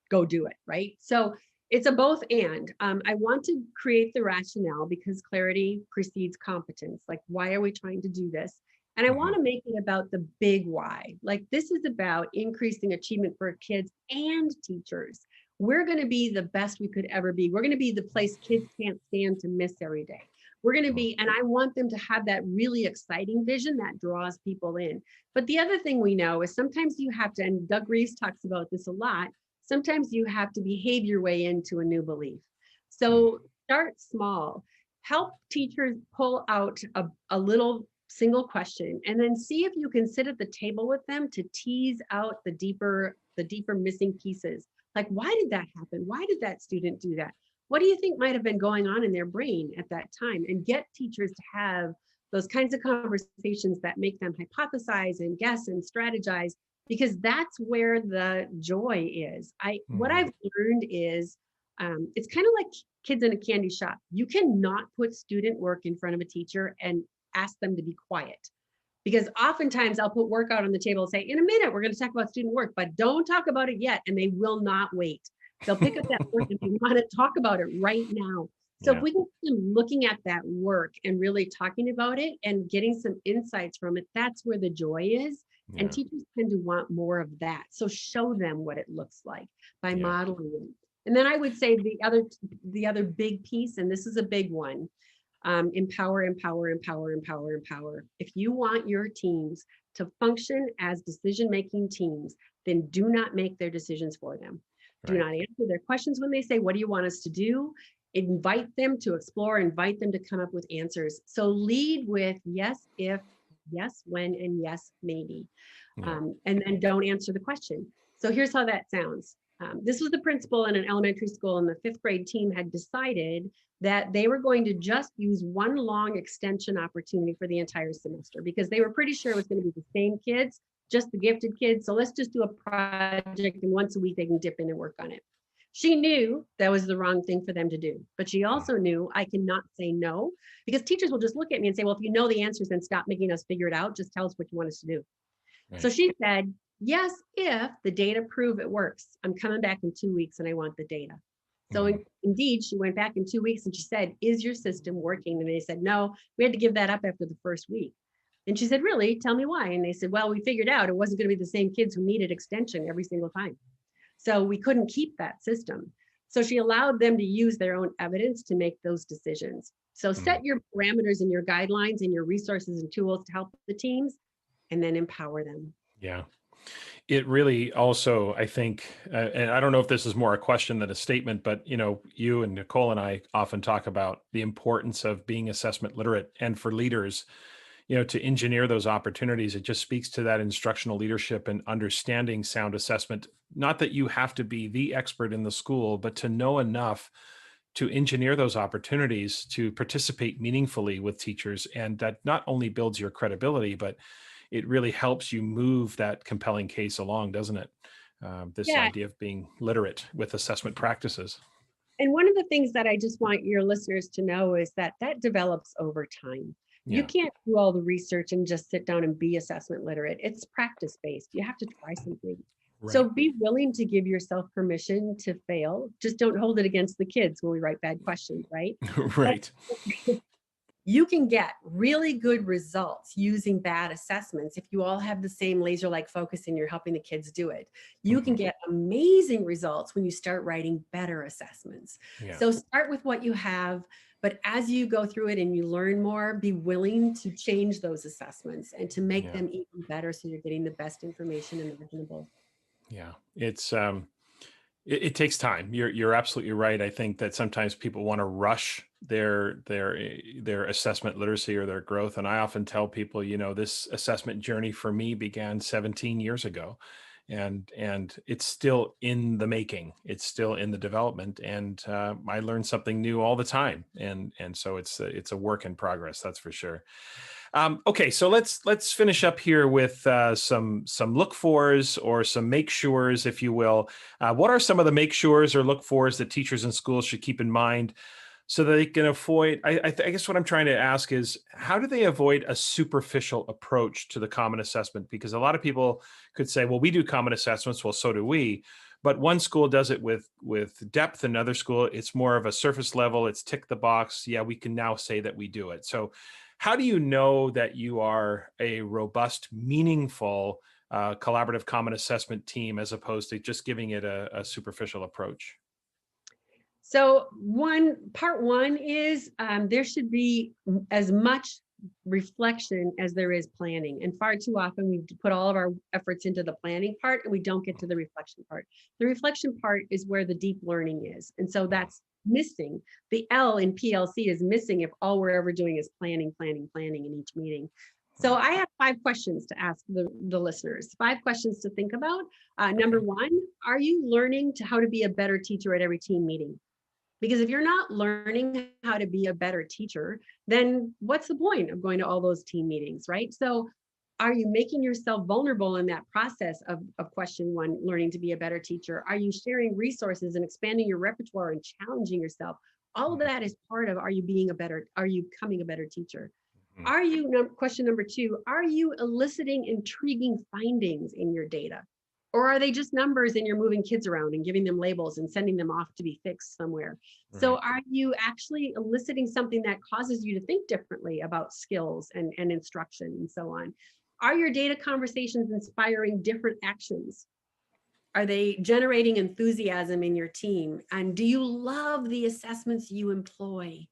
go do it, right? So it's a both and. I want to create the rationale because clarity precedes competence. Like, why are we trying to do this? And I want Mhm. to make it about the big why. Like, this is about increasing achievement for kids and teachers. We're going to be the best we could ever be. We're going to be the place kids can't stand to miss every day. We're going to be, and I want them to have that really exciting vision that draws people in. But the other thing we know is sometimes you have to, and Doug Reeves talks about this a lot, sometimes you have to behave your way into a new belief. Mhm. So start small, help teachers pull out a little single question, and then see if you can sit at the table with them to tease out the deeper missing pieces. Like, why did that happen? Why did that student do that? What do you think might have been going on in their brain at that time? And get teachers to have those kinds of conversations that make them hypothesize and guess and strategize, because that's where the joy is. What Mhm. I've learned is it's kind of like kids in a candy shop. You cannot put student work in front of a teacher and ask them to be quiet, because oftentimes I'll put work out on the table and say, in a minute, we're going to talk about student work, but don't talk about it yet. And they will not wait. They'll pick up that work and they want to talk about it right now. So if Yeah. we can keep looking at that work and really talking about it and getting some insights from it, that's where the joy is. And Yeah. teachers tend to want more of that. So show them what it looks like by Yeah. modeling it. And then I would say the other big piece, and this is a big one, empower, empower, empower, empower, empower. If you want your teams to function as decision-making teams, then do not make their decisions for them. Do Right. not answer their questions when they say, what do you want us to do? Invite them to explore, invite them to come up with answers. So lead with yes, if, yes, when, and yes, maybe. Yeah. And then don't answer the question. So here's how that sounds. This was the principal in an elementary school, and the fifth grade team had decided that they were going to just use one long extension opportunity for the entire semester because they were pretty sure it was going to be the same kids, just the gifted kids. So let's just do a project, and once a week they can dip in and work on it. She knew that was the wrong thing for them to do, but she also knew I cannot say no, because teachers will just look at me and say, well, if you know the answers, then stop making us figure it out. Just tell us what you want us to do. So Right. she said, yes, if the data prove it works. I'm coming back in 2 weeks and I want the data. So Mhm. indeed, she went back in 2 weeks and she said, is your system working? And they said, no, we had to give that up after the first week. And she said, really? Tell me why. And they said, well, we figured out it wasn't going to be the same kids who needed extension every single time. So we couldn't keep that system. So she allowed them to use their own evidence to make those decisions. So Mhm. set your parameters and your guidelines and your resources and tools to help the teams, and then empower them. Yeah. It really also, I think, and I don't know if this is more a question than a statement, but you and Nicole and I often talk about the importance of being assessment literate, and for leaders, to engineer those opportunities. It just speaks to that instructional leadership and understanding sound assessment. Not that you have to be the expert in the school, but to know enough to engineer those opportunities to participate meaningfully with teachers. And that not only builds your credibility, but it really helps you move that compelling case along, doesn't it? This Yeah. idea of being literate with assessment practices. And one of the things that I just want your listeners to know is that that develops over time. You Yeah. can't do all the research and just sit down and be assessment literate. It's practice based. You have to try something. Right. So be willing to give yourself permission to fail. Just don't hold it against the kids when we write bad questions, right? But Right. You can get really good results using bad assessments if you all have the same laser-like focus and you're helping the kids do it. You can get amazing results when you start writing better assessments. Yeah. So start with what you have, but as you go through it and you learn more, be willing to change those assessments and to make them even better so you're getting the best information imaginable. Yeah. It takes time. You're absolutely right. I think that sometimes people want to rush their assessment literacy or their growth. And I often tell people, this assessment journey for me began 17 years ago, and it's still in the making. It's still in the development, and I learn something new all the time. And so it's a work in progress. That's for sure. Okay, so let's finish up here with some look fors or some make sures, if you will. What are some of the make sures or look fors that teachers and schools should keep in mind so that they can avoid? I guess what I'm trying to ask is, how do they avoid a superficial approach to the common assessment? Because a lot of people could say, well, we do common assessments, well, so do we. But one school does it with depth, another school, it's more of a surface level. It's tick the box. Yeah, we can now say that we do it. So how do you know that you are a robust, meaningful, collaborative common assessment team as opposed to just giving it a superficial approach? So part one is there should be as much reflection as there is planning. And far too often we put all of our efforts into the planning part and we don't get to the reflection part. The reflection part is where the deep learning is. And so that's missing. The L in PLC is missing if all we're ever doing is planning in each meeting. So I have 5 questions to ask the listeners, 5 questions to think about. Number 1, are you learning how to be a better teacher at every team meeting? Because if you're not learning how to be a better teacher, then what's the point of going to all those team meetings, right? So are you making yourself vulnerable in that process of question 1, learning to be a better teacher? Are you sharing resources and expanding your repertoire and challenging yourself? All of that is part of, are you becoming a better teacher? Are you, question number 2, are you eliciting intriguing findings in your data? Or are they just numbers and you're moving kids around and giving them labels and sending them off to be fixed somewhere? Right. So are you actually eliciting something that causes you to think differently about skills and instruction and so on? Are your data conversations inspiring different actions? Are they generating enthusiasm in your team? And do you love the assessments you employ?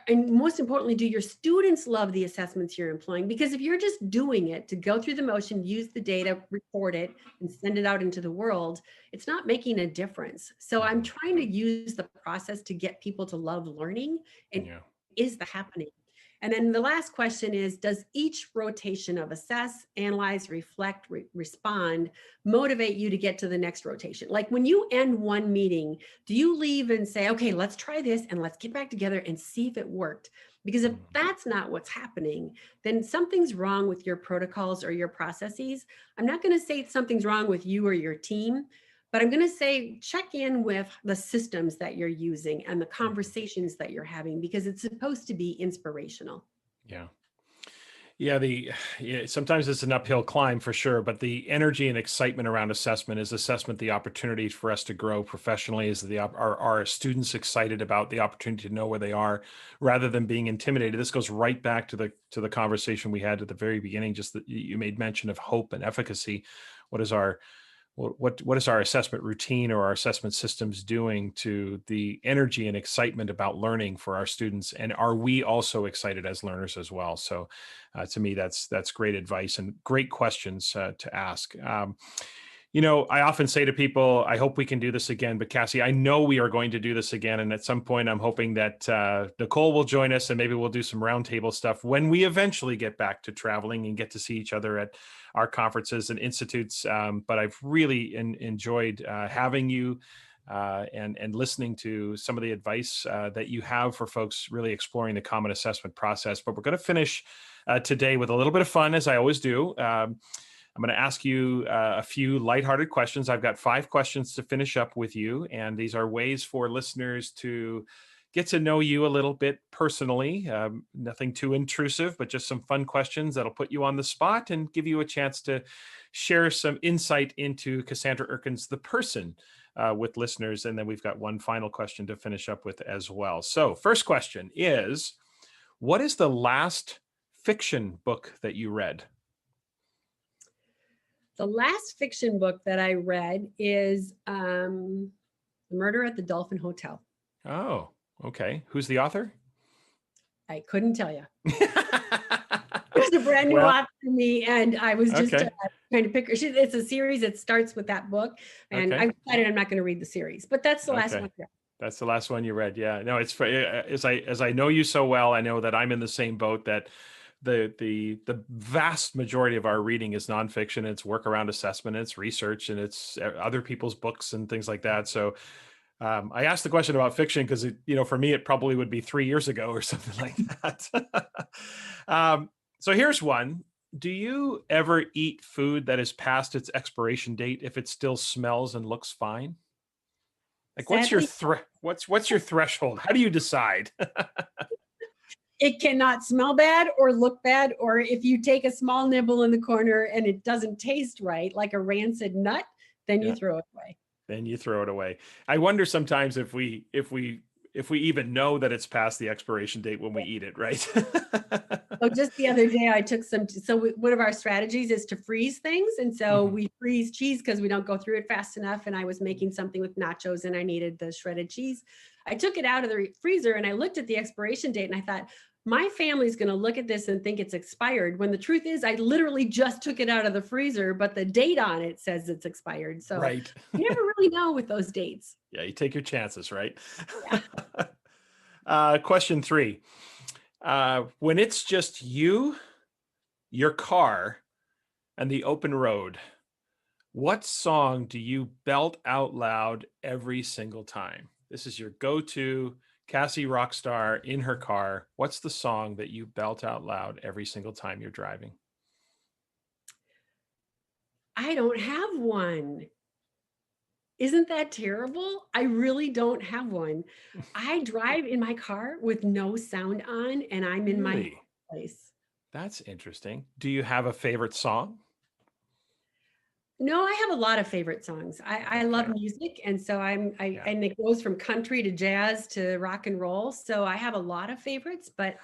And most importantly, do your students love the assessments you're employing? Because if you're just doing it to go through the motion, use the data, record it, and send it out into the world, it's not making a difference. So I'm trying to use the process to get people to love learning. And is that happening? And then the last question is, does each rotation of assess, analyze, reflect, respond motivate you to get to the next rotation? Like when you end one meeting, do you leave and say, okay, let's try this and let's get back together and see if it worked? Because if that's not what's happening, then something's wrong with your protocols or your processes. I'm not going to say something's wrong with you or your team, but I'm going to say, check in with the systems that you're using and the conversations that you're having, because it's supposed to be inspirational. Sometimes it's an uphill climb for sure, but the energy and excitement around assessment the opportunity for us to grow professionally? Are our students excited about the opportunity to know where they are rather than being intimidated? This goes right back to the conversation we had at the very beginning, just that you made mention of hope and efficacy. What is our assessment routine or our assessment systems doing to the energy and excitement about learning for our students? And are we also excited as learners as well? So to me, that's great advice and great questions to ask. I often say to people, I hope we can do this again, but Cassie, I know we are going to do this again. And at some point, I'm hoping that Nicole will join us and maybe we'll do some roundtable stuff when we eventually get back to traveling and get to see each other at our conferences and institutes. But I've really enjoyed having you and listening to some of the advice that you have for folks really exploring the common assessment process. But we're going to finish today with a little bit of fun, as I always do. I'm going to ask you a few lighthearted questions. I've got 5 questions to finish up with you, and these are ways for listeners to get to know you a little bit personally. Nothing too intrusive, but just some fun questions that'll put you on the spot and give you a chance to share some insight into Cassandra Erkens, the person. with listeners. And then we've got one final question to finish up with as well. So first question is, what is the last fiction book that you read? The last fiction book that I read is Murder at the Dolphin Hotel. Oh, okay. Who's the author? I couldn't tell you. It was a brand new author to me, and I was just trying to pick her. It's a series that starts with that book, and I decided I'm not going to read the series, but that's the last one. That's the last one you read. Yeah, no, it's as I know you so well, I know that I'm in the same boat, that the vast majority of our reading is nonfiction. It's work around assessment, it's research, and it's other people's books and things like that. So I asked the question about fiction because, for me, it probably would be 3 years ago or something like that. So here's one. Do you ever eat food that is past its expiration date if it still smells and looks fine? Like, what's your threshold? How do you decide? It cannot smell bad or look bad, or if you take a small nibble in the corner and it doesn't taste right, like a rancid nut, then you throw it away. Then you throw it away. I wonder sometimes if we even know that it's past the expiration date when we eat it, right? So just the other day I took one of our strategies is to freeze things. And so we freeze cheese because we don't go through it fast enough. And I was making something with nachos and I needed the shredded cheese. I took it out of the freezer and I looked at the expiration date and I thought, my family's going to look at this and think it's expired, when the truth is I literally just took it out of the freezer, but the date on it says it's expired. So you never really know with those dates. Yeah, you take your chances, right? Yeah. Question 3. When it's just you, your car, and the open road, what song do you belt out loud every single time? This is your go-to Cassie Rockstar in her car. What's the song that you belt out loud every single time you're driving? I don't have one. Isn't that terrible? I really don't have one. I drive in my car with no sound on and I'm in my place. That's interesting. Do you have a favorite song? No, I have a lot of favorite songs. I love music. And so and it goes from country to jazz to rock and roll. So I have a lot of favorites, but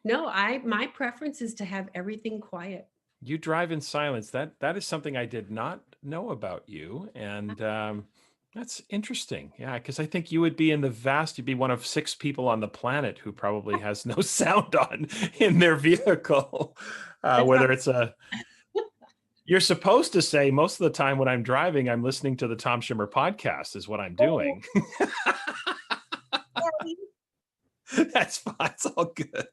no, my preference is to have everything quiet. You drive in silence. That is something I did not know about you. And that's interesting. Yeah, because I think you would be you'd be one of 6 people on the planet who probably has no sound on in their vehicle. Whether it's you're supposed to say most of the time when I'm driving, I'm listening to the Tom Schimmer podcast is what I'm doing. That's fine. It's all good.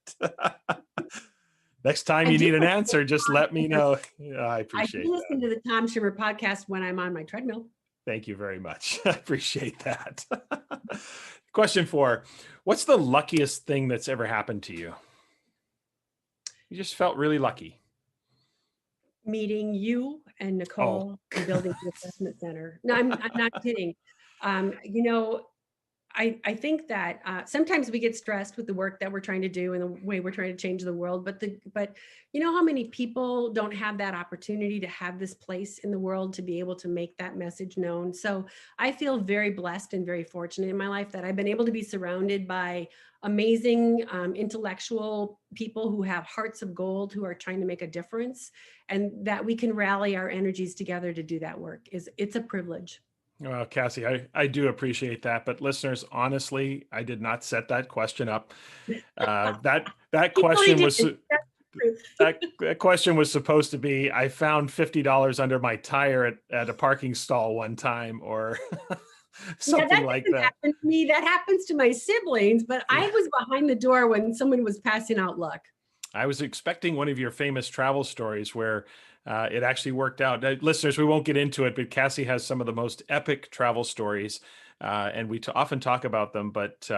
Next time you need an answer, just let me know. Yeah, I appreciate it. I listen to the Tom Schimmer podcast when I'm on my treadmill. Thank you very much. I appreciate that. Question 4. What's the luckiest thing that's ever happened to you? You just felt really lucky. Meeting you and Nicole and building the assessment center. No, I'm not kidding. I think that sometimes we get stressed with the work that we're trying to do and the way we're trying to change the world. But you know how many people don't have that opportunity to have this place in the world to be able to make that message known? So I feel very blessed and very fortunate in my life that I've been able to be surrounded by amazing intellectual people who have hearts of gold, who are trying to make a difference, and that we can rally our energies together to do that work. It's a privilege. Well, Cassie, I do appreciate that. But listeners, honestly, I did not set that question up. That question was that question was supposed to be, I found $50 under my tire at a parking stall one time, or something like that. Happen to me. That happens to my siblings, but I was behind the door when someone was passing out luck. I was expecting one of your famous travel stories where it actually worked out. Listeners, we won't get into it, but Cassie has some of the most epic travel stories, and we often talk about them. But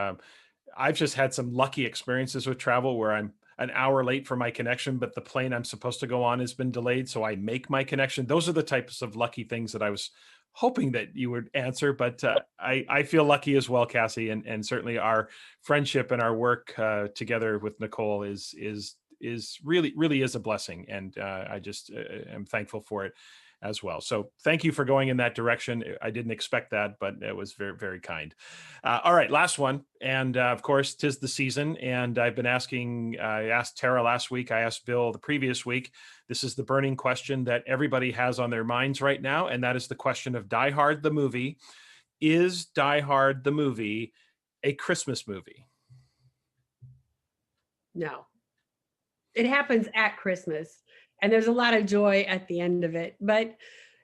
I've just had some lucky experiences with travel where I'm an hour late for my connection, but the plane I'm supposed to go on has been delayed, so I make my connection. Those are the types of lucky things that I was hoping that you would answer, but I feel lucky as well, Cassie, and certainly our friendship and our work together with Nicole is really is a blessing, and I just am thankful for it. as well. So thank you for going in that direction. I didn't expect that, but it was very, very kind. All right, last one. And of course, 'tis the season. And I've been I asked Tara last week, I asked Bill the previous week. This is the burning question that everybody has on their minds right now. And that is the question of Die Hard, the movie. Is Die Hard, the movie, a Christmas movie? No. It happens at Christmas, and there's a lot of joy at the end of it, but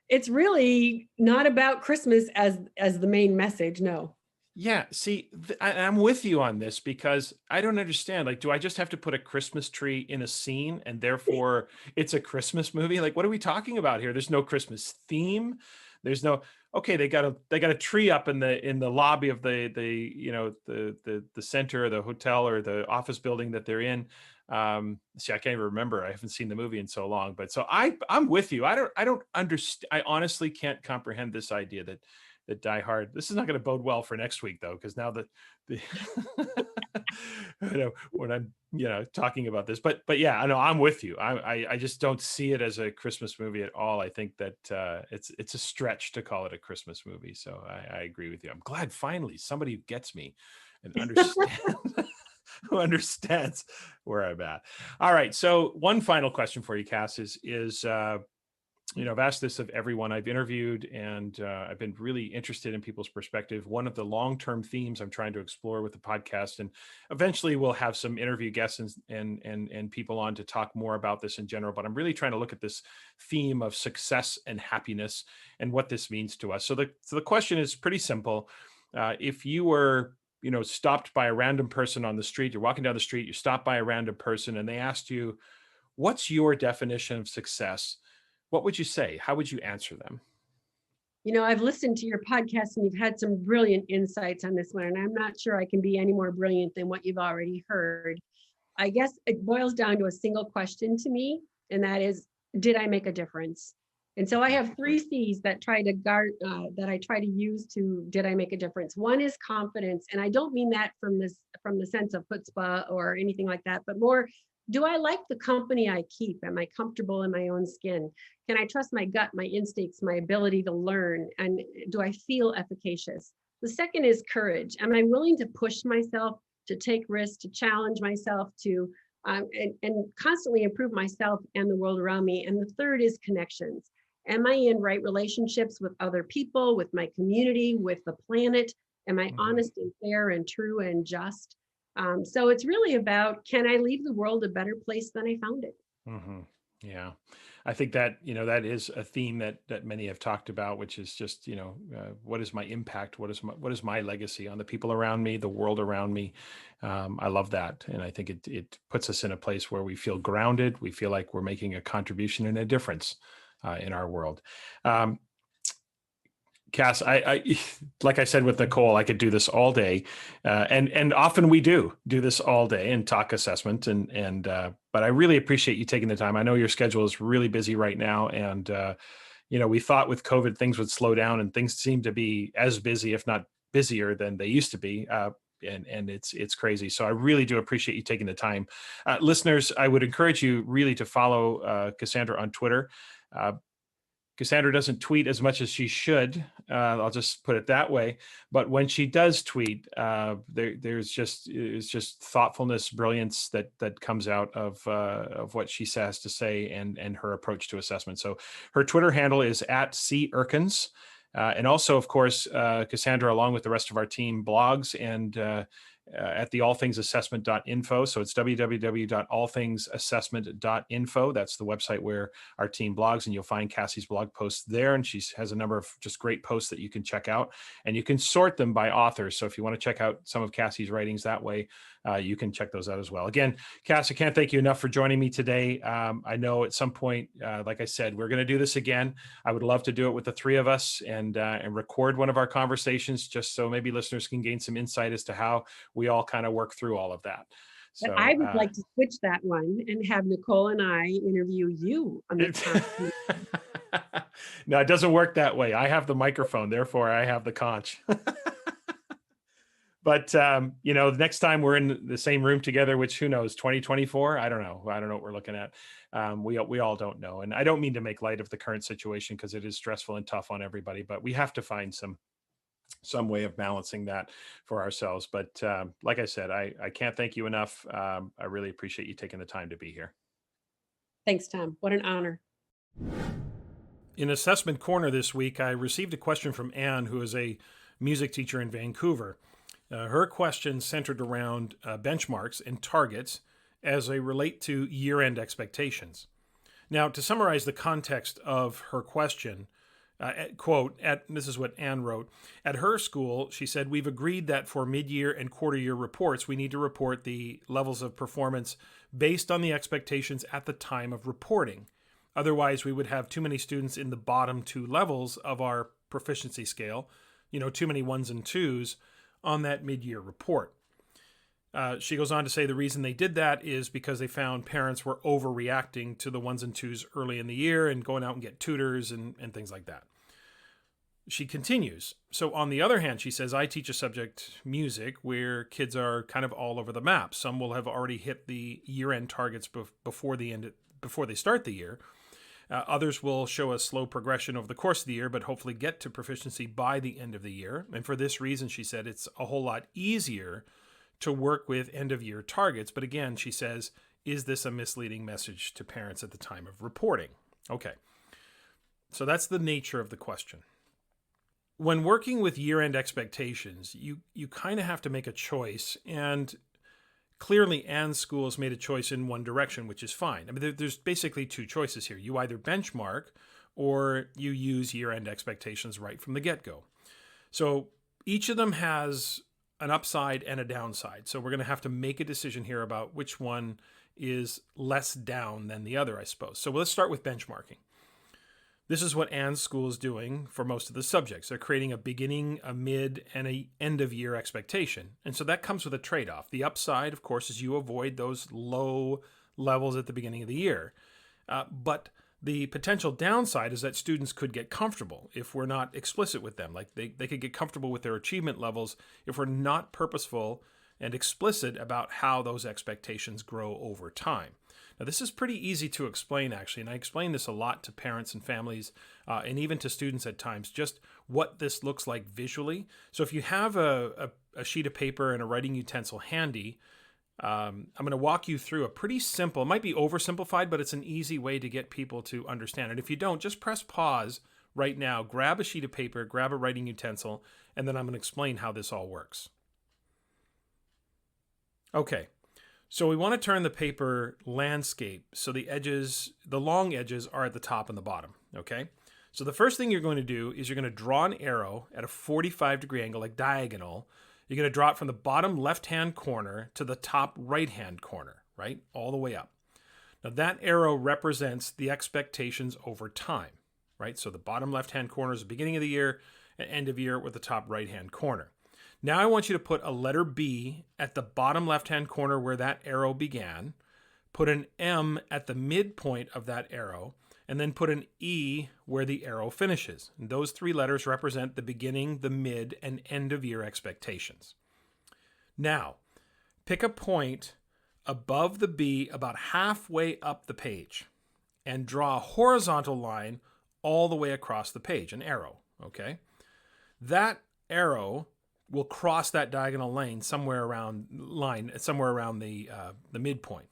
it's really not about Christmas as the main message. No. Yeah, see, I'm with you on this because I don't understand. Like, do I just have to put a Christmas tree in a scene and therefore it's a Christmas movie? Like, what are we talking about here? There's no Christmas theme. There's no, okay, they got a tree up in the lobby of the center or the hotel or the office building that they're in. See, I can't even remember. I haven't seen the movie in so long, but so I'm with you. I don't understand. I honestly can't comprehend this idea that Die Hard. This is not going to bode well for next week, though, because now the when I'm talking about this, but yeah, I know I'm with you. I just don't see it as a Christmas movie at all. I think that it's a stretch to call it a Christmas movie. So I agree with you. I'm glad finally somebody gets me and understand. Who understands where I'm at. All right. So one final question for you, Cass, is I've asked this of everyone I've interviewed, and I've been really interested in people's perspective. One of the long-term themes I'm trying to explore with the podcast, and eventually we'll have some interview guests and people on to talk more about this in general, but I'm really trying to look at this theme of success and happiness and what this means to us. So the question is pretty simple. If you were stopped by a random person on the street, you're walking down the street, you stop by a random person and they asked you, what's your definition of success? What would you say? How would you answer them? I've listened to your podcast and you've had some brilliant insights on this one, and I'm not sure I can be any more brilliant than what you've already heard. I guess it boils down to a single question to me, and that is, did I make a difference? And so I have 3 C's that I try to use to, did I make a difference? One is confidence, and I don't mean that from the sense of chutzpah or anything like that, but more, do I like the company I keep? Am I comfortable in my own skin? Can I trust my gut, my instincts, my ability to learn? And do I feel efficacious? The second is courage. Am I willing to push myself, to take risks, to challenge myself, to and constantly improve myself and the world around me? And the third is connections. Am I in right relationships with other people, with my community, with the planet? Am I honest and fair and true and just? So it's really about, can I leave the world a better place than I found it? Mm-hmm. Yeah, I think that that is a theme that many have talked about, which is just what is my impact? What is my legacy on the people around me, the world around me? I love that, and I think it puts us in a place where we feel grounded. We feel like we're making a contribution and a difference in our world. Cass, I like I said with Nicole, I could do this all day, and often we do this all day and talk assessment, but I really appreciate you taking the time. I know your schedule is really busy right now, and we thought with COVID things would slow down, and things seem to be as busy, if not busier, than they used to be. And it's crazy. So I really do appreciate you taking the time. Listeners, I would encourage you really to follow Cassandra on Twitter. Cassandra doesn't tweet as much as she should. I'll just put it that way. But when she does tweet, it's just thoughtfulness, brilliance that comes out of what she has to say and her approach to assessment. So her Twitter handle is @CErkens. And also, of course, Cassandra, along with the rest of our team, blogs and at the allthingsassessment.info. So it's www.allthingsassessment.info. That's the website where our team blogs, and you'll find Cassie's blog posts there. And she has a number of just great posts that you can check out, and you can sort them by authors. So if you want to check out some of Cassie's writings that way, you can check those out as well. Again, Cass, I can't thank you enough for joining me today. I know at some point, like I said, we're going to do this again. I would love to do it with the 3 of us and record one of our conversations, just so maybe listeners can gain some insight as to how we all kind of work through all of that. But So I would like to switch that one and have Nicole and I interview you on the conch. No, it doesn't work that way. I have the microphone, therefore I have the conch. But next time we're in the same room together, which who knows, 2024, I don't know what we're looking at. We all don't know, and I don't mean to make light of the current situation because it is stressful and tough on everybody, but we have to find some way of balancing that for ourselves. But like I said, I can't thank you enough. I really appreciate you taking the time to be here. Thanks, Tom. What an honor. In Assessment Corner this week, I received a question from Anne, who is a music teacher in Vancouver. Her question centered around benchmarks and targets as they relate to year-end expectations. Now, to summarize the context of her question, this is what Anne wrote. At her school, she said, we've agreed that for mid-year and quarter-year reports, we need to report the levels of performance based on the expectations at the time of reporting. Otherwise, we would have too many students in the bottom two levels of our proficiency scale, too many ones and twos on that mid-year report. She goes on to say the reason they did that is because they found parents were overreacting to the ones and twos early in the year and going out and get tutors and things like that. She continues. So on the other hand, she says, I teach a subject, music, where kids are kind of all over the map. Some will have already hit the year-end targets before they start the year. Others will show a slow progression over the course of the year, but hopefully get to proficiency by the end of the year. And for this reason, she said, it's a whole lot easier to work with end-of-year targets. But again, she says, is this a misleading message to parents at the time of reporting? Okay, so that's the nature of the question. When working with year-end expectations, you kind of have to make a choice, and clearly Anne's school has made a choice in one direction, which is fine. I mean, there's basically two choices here. You either benchmark or you use year-end expectations right from the get-go. So each of them has an upside and a downside. So we're going to have to make a decision here about which one is less down than the other, I suppose. So let's start with benchmarking. This is what Anne's school is doing for most of the subjects. They're creating a beginning, a mid, and an end-of-year expectation. And so that comes with a trade-off. The upside, of course, is you avoid those low levels at the beginning of the year. But the potential downside is that students could get comfortable if we're not explicit with them. Like they could get comfortable with their achievement levels if we're not purposeful and explicit about how those expectations grow over time. Now, this is pretty easy to explain, actually, and I explain this a lot to parents and families and even to students at times, just what this looks like visually. So if you have a sheet of paper and a writing utensil handy, I'm going to walk you through a pretty simple, it might be oversimplified, but it's an easy way to get people to understand it. If you don't, just press pause right now, grab a sheet of paper, grab a writing utensil, and then I'm going to explain how this all works. Okay. So we want to turn the paper landscape so the long edges are at the top and the bottom, okay? So the first thing you're going to do is you're going to draw an arrow at a 45-degree angle, like diagonal. You're going to draw it from the bottom left-hand corner to the top right-hand corner, right? All the way up. Now that arrow represents the expectations over time, right? So the bottom left-hand corner is the beginning of the year and end of year with the top right-hand corner. Now I want you to put a letter B at the bottom left-hand corner where that arrow began, put an M at the midpoint of that arrow, and then put an E where the arrow finishes. And those three letters represent the beginning, the mid, and end of year expectations. Now, pick a point above the B about halfway up the page and draw a horizontal line all the way across the page, an arrow, okay? That arrow will cross that diagonal line somewhere around the midpoint.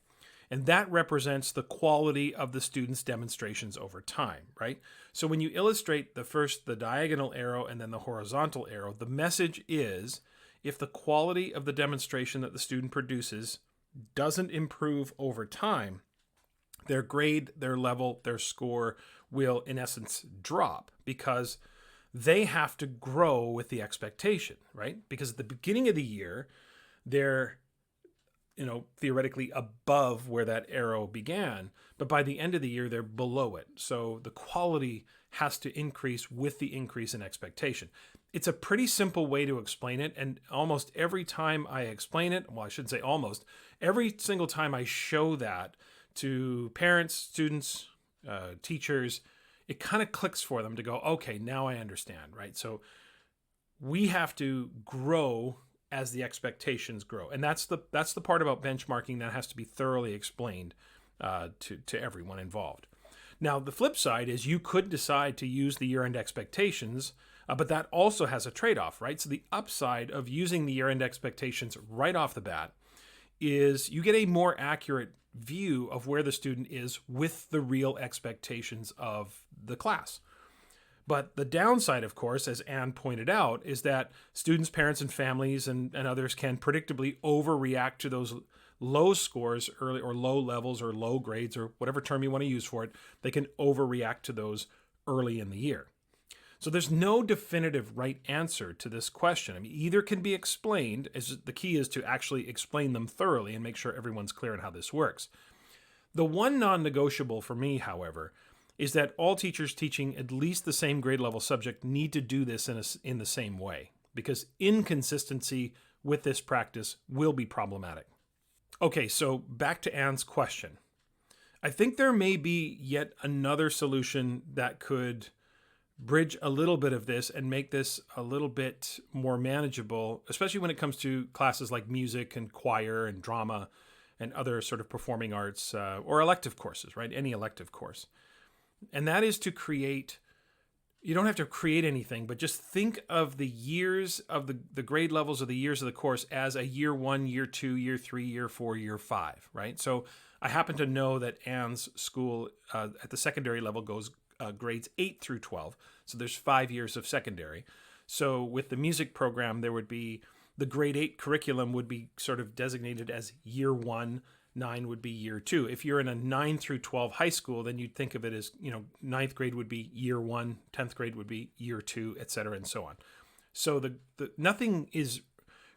And that represents the quality of the student's demonstrations over time, right? So when you illustrate the diagonal arrow and then the horizontal arrow, the message is if the quality of the demonstration that the student produces doesn't improve over time, their grade, their level, their score will in essence drop because they have to grow with the expectation, right? Because at the beginning of the year, they're, theoretically above where that arrow began, but by the end of the year, they're below it. So the quality has to increase with the increase in expectation. It's a pretty simple way to explain it, and almost every time I explain it, well, I shouldn't say almost, every single time I show that to parents, students, teachers, it kind of clicks for them to go, okay, now I understand, right? So we have to grow as the expectations grow. And that's the part about benchmarking that has to be thoroughly explained to everyone involved. Now, the flip side is you could decide to use the year-end expectations, but that also has a trade-off, right? So the upside of using the year-end expectations right off the bat is you get a more accurate view of where the student is with the real expectations of the class. But the downside, of course, as Anne pointed out, is that students, parents, and families and others can predictably overreact to those low scores early, or low levels, or low grades, or whatever term you want to use for it. They can overreact to those early in the year. So there's no definitive right answer to this question. I mean, either can be explained, as the key is to actually explain them thoroughly and make sure everyone's clear on how this works. The one non-negotiable for me, however, is that all teachers teaching at least the same grade level subject need to do this in the same way, because inconsistency with this practice will be problematic. Okay, so back to Anne's question. I think there may be yet another solution that could bridge a little bit of this and make this a little bit more manageable, especially when it comes to classes like music and choir and drama and other sort of performing arts or elective courses, right? Any elective course. And that is to create, you don't have to create anything, but just think of the years of the grade levels of the years of the course as a year 1, year 2, year 3, year 4, year 5, right? So I happen to know that Anne's school at the secondary level goes grades 8 through 12. So there's 5 years of secondary. So with the music program, there would be the grade 8 curriculum would be sort of designated as year 1, 9 would be year 2. If you're in a 9 through 12 high school, then you'd think of it as, 9th grade would be year 1, 10th grade would be year 2, et cetera, and so on. So the nothing is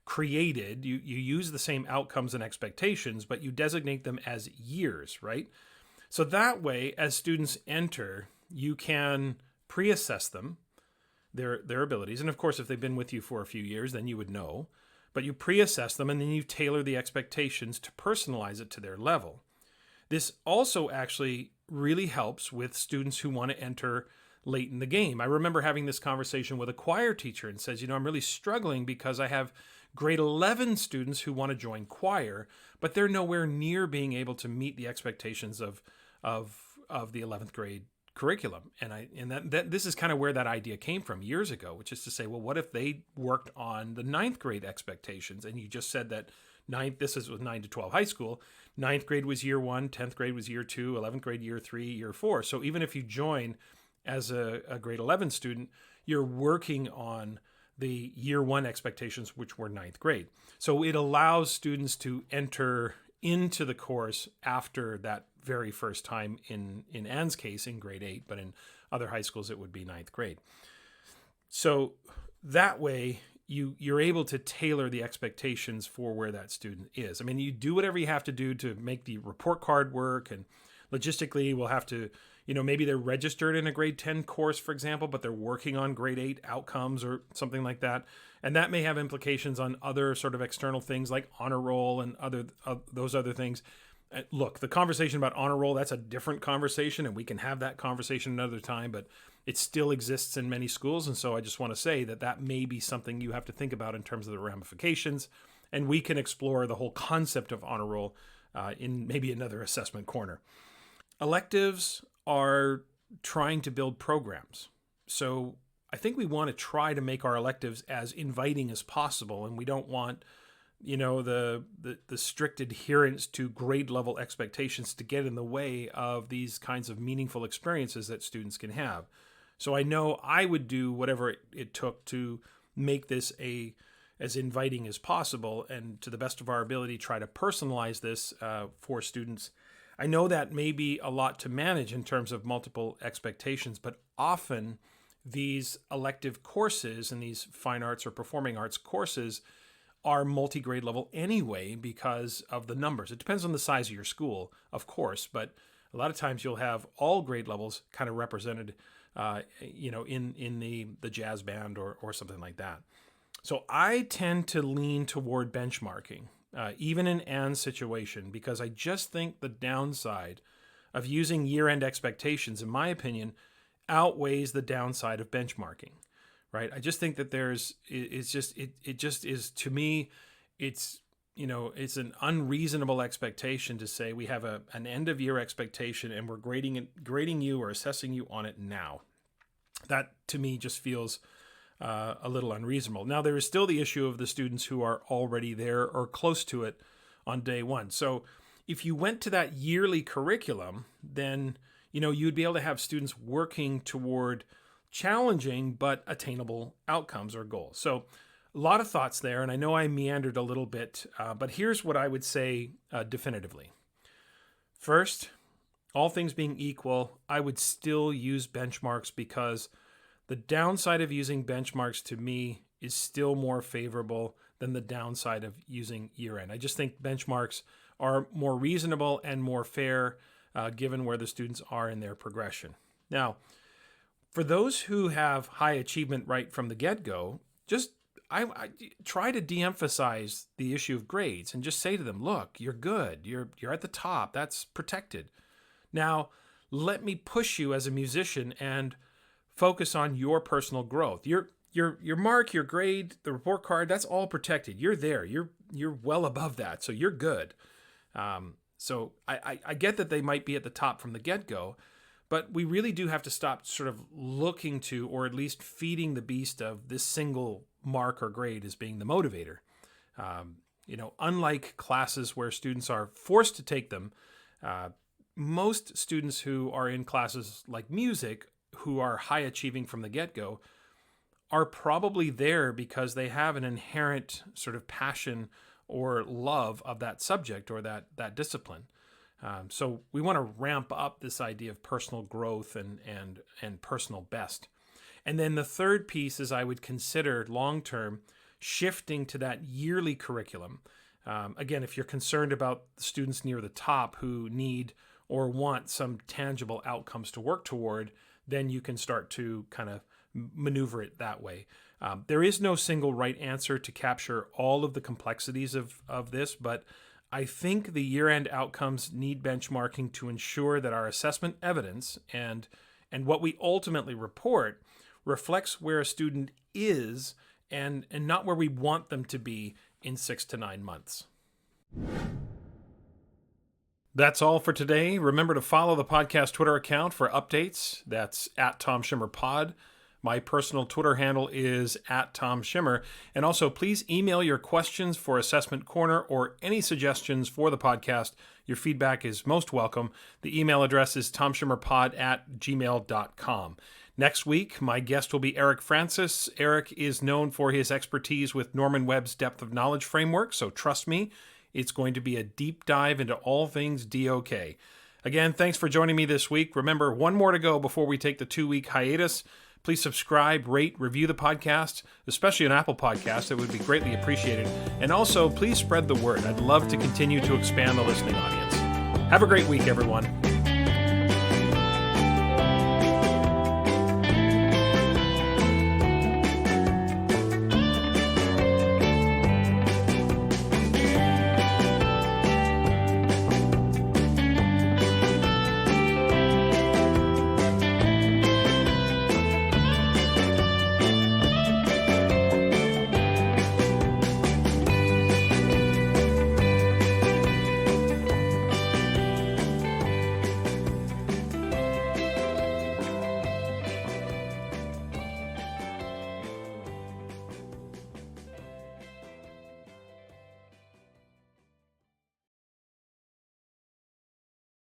created. You use the same outcomes and expectations, but you designate them as years, right? So that way, as students enter, you can pre-assess them, their abilities. And of course, if they've been with you for a few years, then you would know. But you pre-assess them, and then you tailor the expectations to personalize it to their level. This also actually really helps with students who want to enter late in the game. I remember having this conversation with a choir teacher and says, I'm really struggling because I have grade 11 students who want to join choir, but they're nowhere near being able to meet the expectations of the 11th grade curriculum. And that this is kind of where that idea came from years ago, which is to say, well, what if they worked on the 9th grade expectations? And you just said that this is with 9 to 12 high school. 9th grade was year 1, 10th grade was year 2, 11th grade year 3, year 4. So even if you join as a grade 11 student, you're working on the year 1 expectations, which were 9th grade. So it allows students to enter into the course after that very first time, in Anne's case, in grade 8, but in other high schools, it would be 9th grade. So that way, you're able to tailor the expectations for where that student is. I mean, you do whatever you have to do to make the report card work, and logistically, we'll have to, maybe they're registered in a grade 10 course, for example, but they're working on grade 8 outcomes or something like that. And that may have implications on other sort of external things like honor roll and those other things. Look, the conversation about honor roll, that's a different conversation, and we can have that conversation another time, but it still exists in many schools. And so I just want to say that may be something you have to think about in terms of the ramifications. And we can explore the whole concept of honor roll in maybe another assessment corner. Electives are trying to build programs. So I think we want to try to make our electives as inviting as possible, and we don't want the strict adherence to grade level expectations to get in the way of these kinds of meaningful experiences that students can have. So I know I would do whatever it took to make this as inviting as possible, and to the best of our ability, try to personalize this for students. I know that may be a lot to manage in terms of multiple expectations, but often these elective courses and these fine arts or performing arts courses are multi-grade level anyway because of the numbers. It depends on the size of your school, of course, but a lot of times you'll have all grade levels kind of represented, in the jazz band or something like that. So I tend to lean toward benchmarking, even in Anne's situation, because I just think the downside of using year-end expectations, in my opinion, outweighs the downside of benchmarking. right? I just think that it just is, to me, it's, it's an unreasonable expectation to say we have an end of year expectation and we're grading you or assessing you on it now. That to me just feels a little unreasonable. Now, there is still the issue of the students who are already there or close to it on day one. So if you went to that yearly curriculum, then, you'd be able to have students working toward challenging but attainable outcomes or goals. So a lot of thoughts there, and I know I meandered a little bit, but here's what I would say definitively. First, all things being equal, I would still use benchmarks because the downside of using benchmarks to me is still more favorable than the downside of using year-end. I just think benchmarks are more reasonable and more fair given where the students are in their progression. Now, for those who have high achievement right from the get-go, I try to de-emphasize the issue of grades and just say to them, look, you're good. You're at the top. That's protected. Now, let me push you as a musician and focus on your personal growth. Your mark, your grade, the report card, that's all protected. You're there. You're well above that. So you're good. So I get that they might be at the top from the get-go, but we really do have to stop sort of looking to, or at least feeding the beast of this single mark or grade as being the motivator. Unlike classes where students are forced to take them, most students who are in classes like music, who are high achieving from the get-go, are probably there because they have an inherent sort of passion or love of that subject or that discipline. So we want to ramp up this idea of personal growth and personal best. And then the third piece is I would consider long-term shifting to that yearly curriculum. Again, if you're concerned about the students near the top who need or want some tangible outcomes to work toward, then you can start to kind of maneuver it that way. There is no single right answer to capture all of the complexities of this, but I think the year-end outcomes need benchmarking to ensure that our assessment evidence and what we ultimately report reflects where a student is and not where we want them to be in 6 to 9 months. That's all for today. Remember to follow the podcast Twitter account for updates. That's @TomSchimmerPod. My personal Twitter handle is @TomSchimmer. And also, please email your questions for Assessment Corner or any suggestions for the podcast. Your feedback is most welcome. The email address is tomschimmerpod@gmail.com. Next week, my guest will be Eric Francis. Eric is known for his expertise with Norman Webb's depth of knowledge framework, so trust me, it's going to be a deep dive into all things DOK. Again, thanks for joining me this week. Remember, one more to go before we take the 2-week hiatus. Please subscribe, rate, review the podcast, especially on Apple Podcasts. It would be greatly appreciated. And also, please spread the word. I'd love to continue to expand the listening audience. Have a great week, everyone.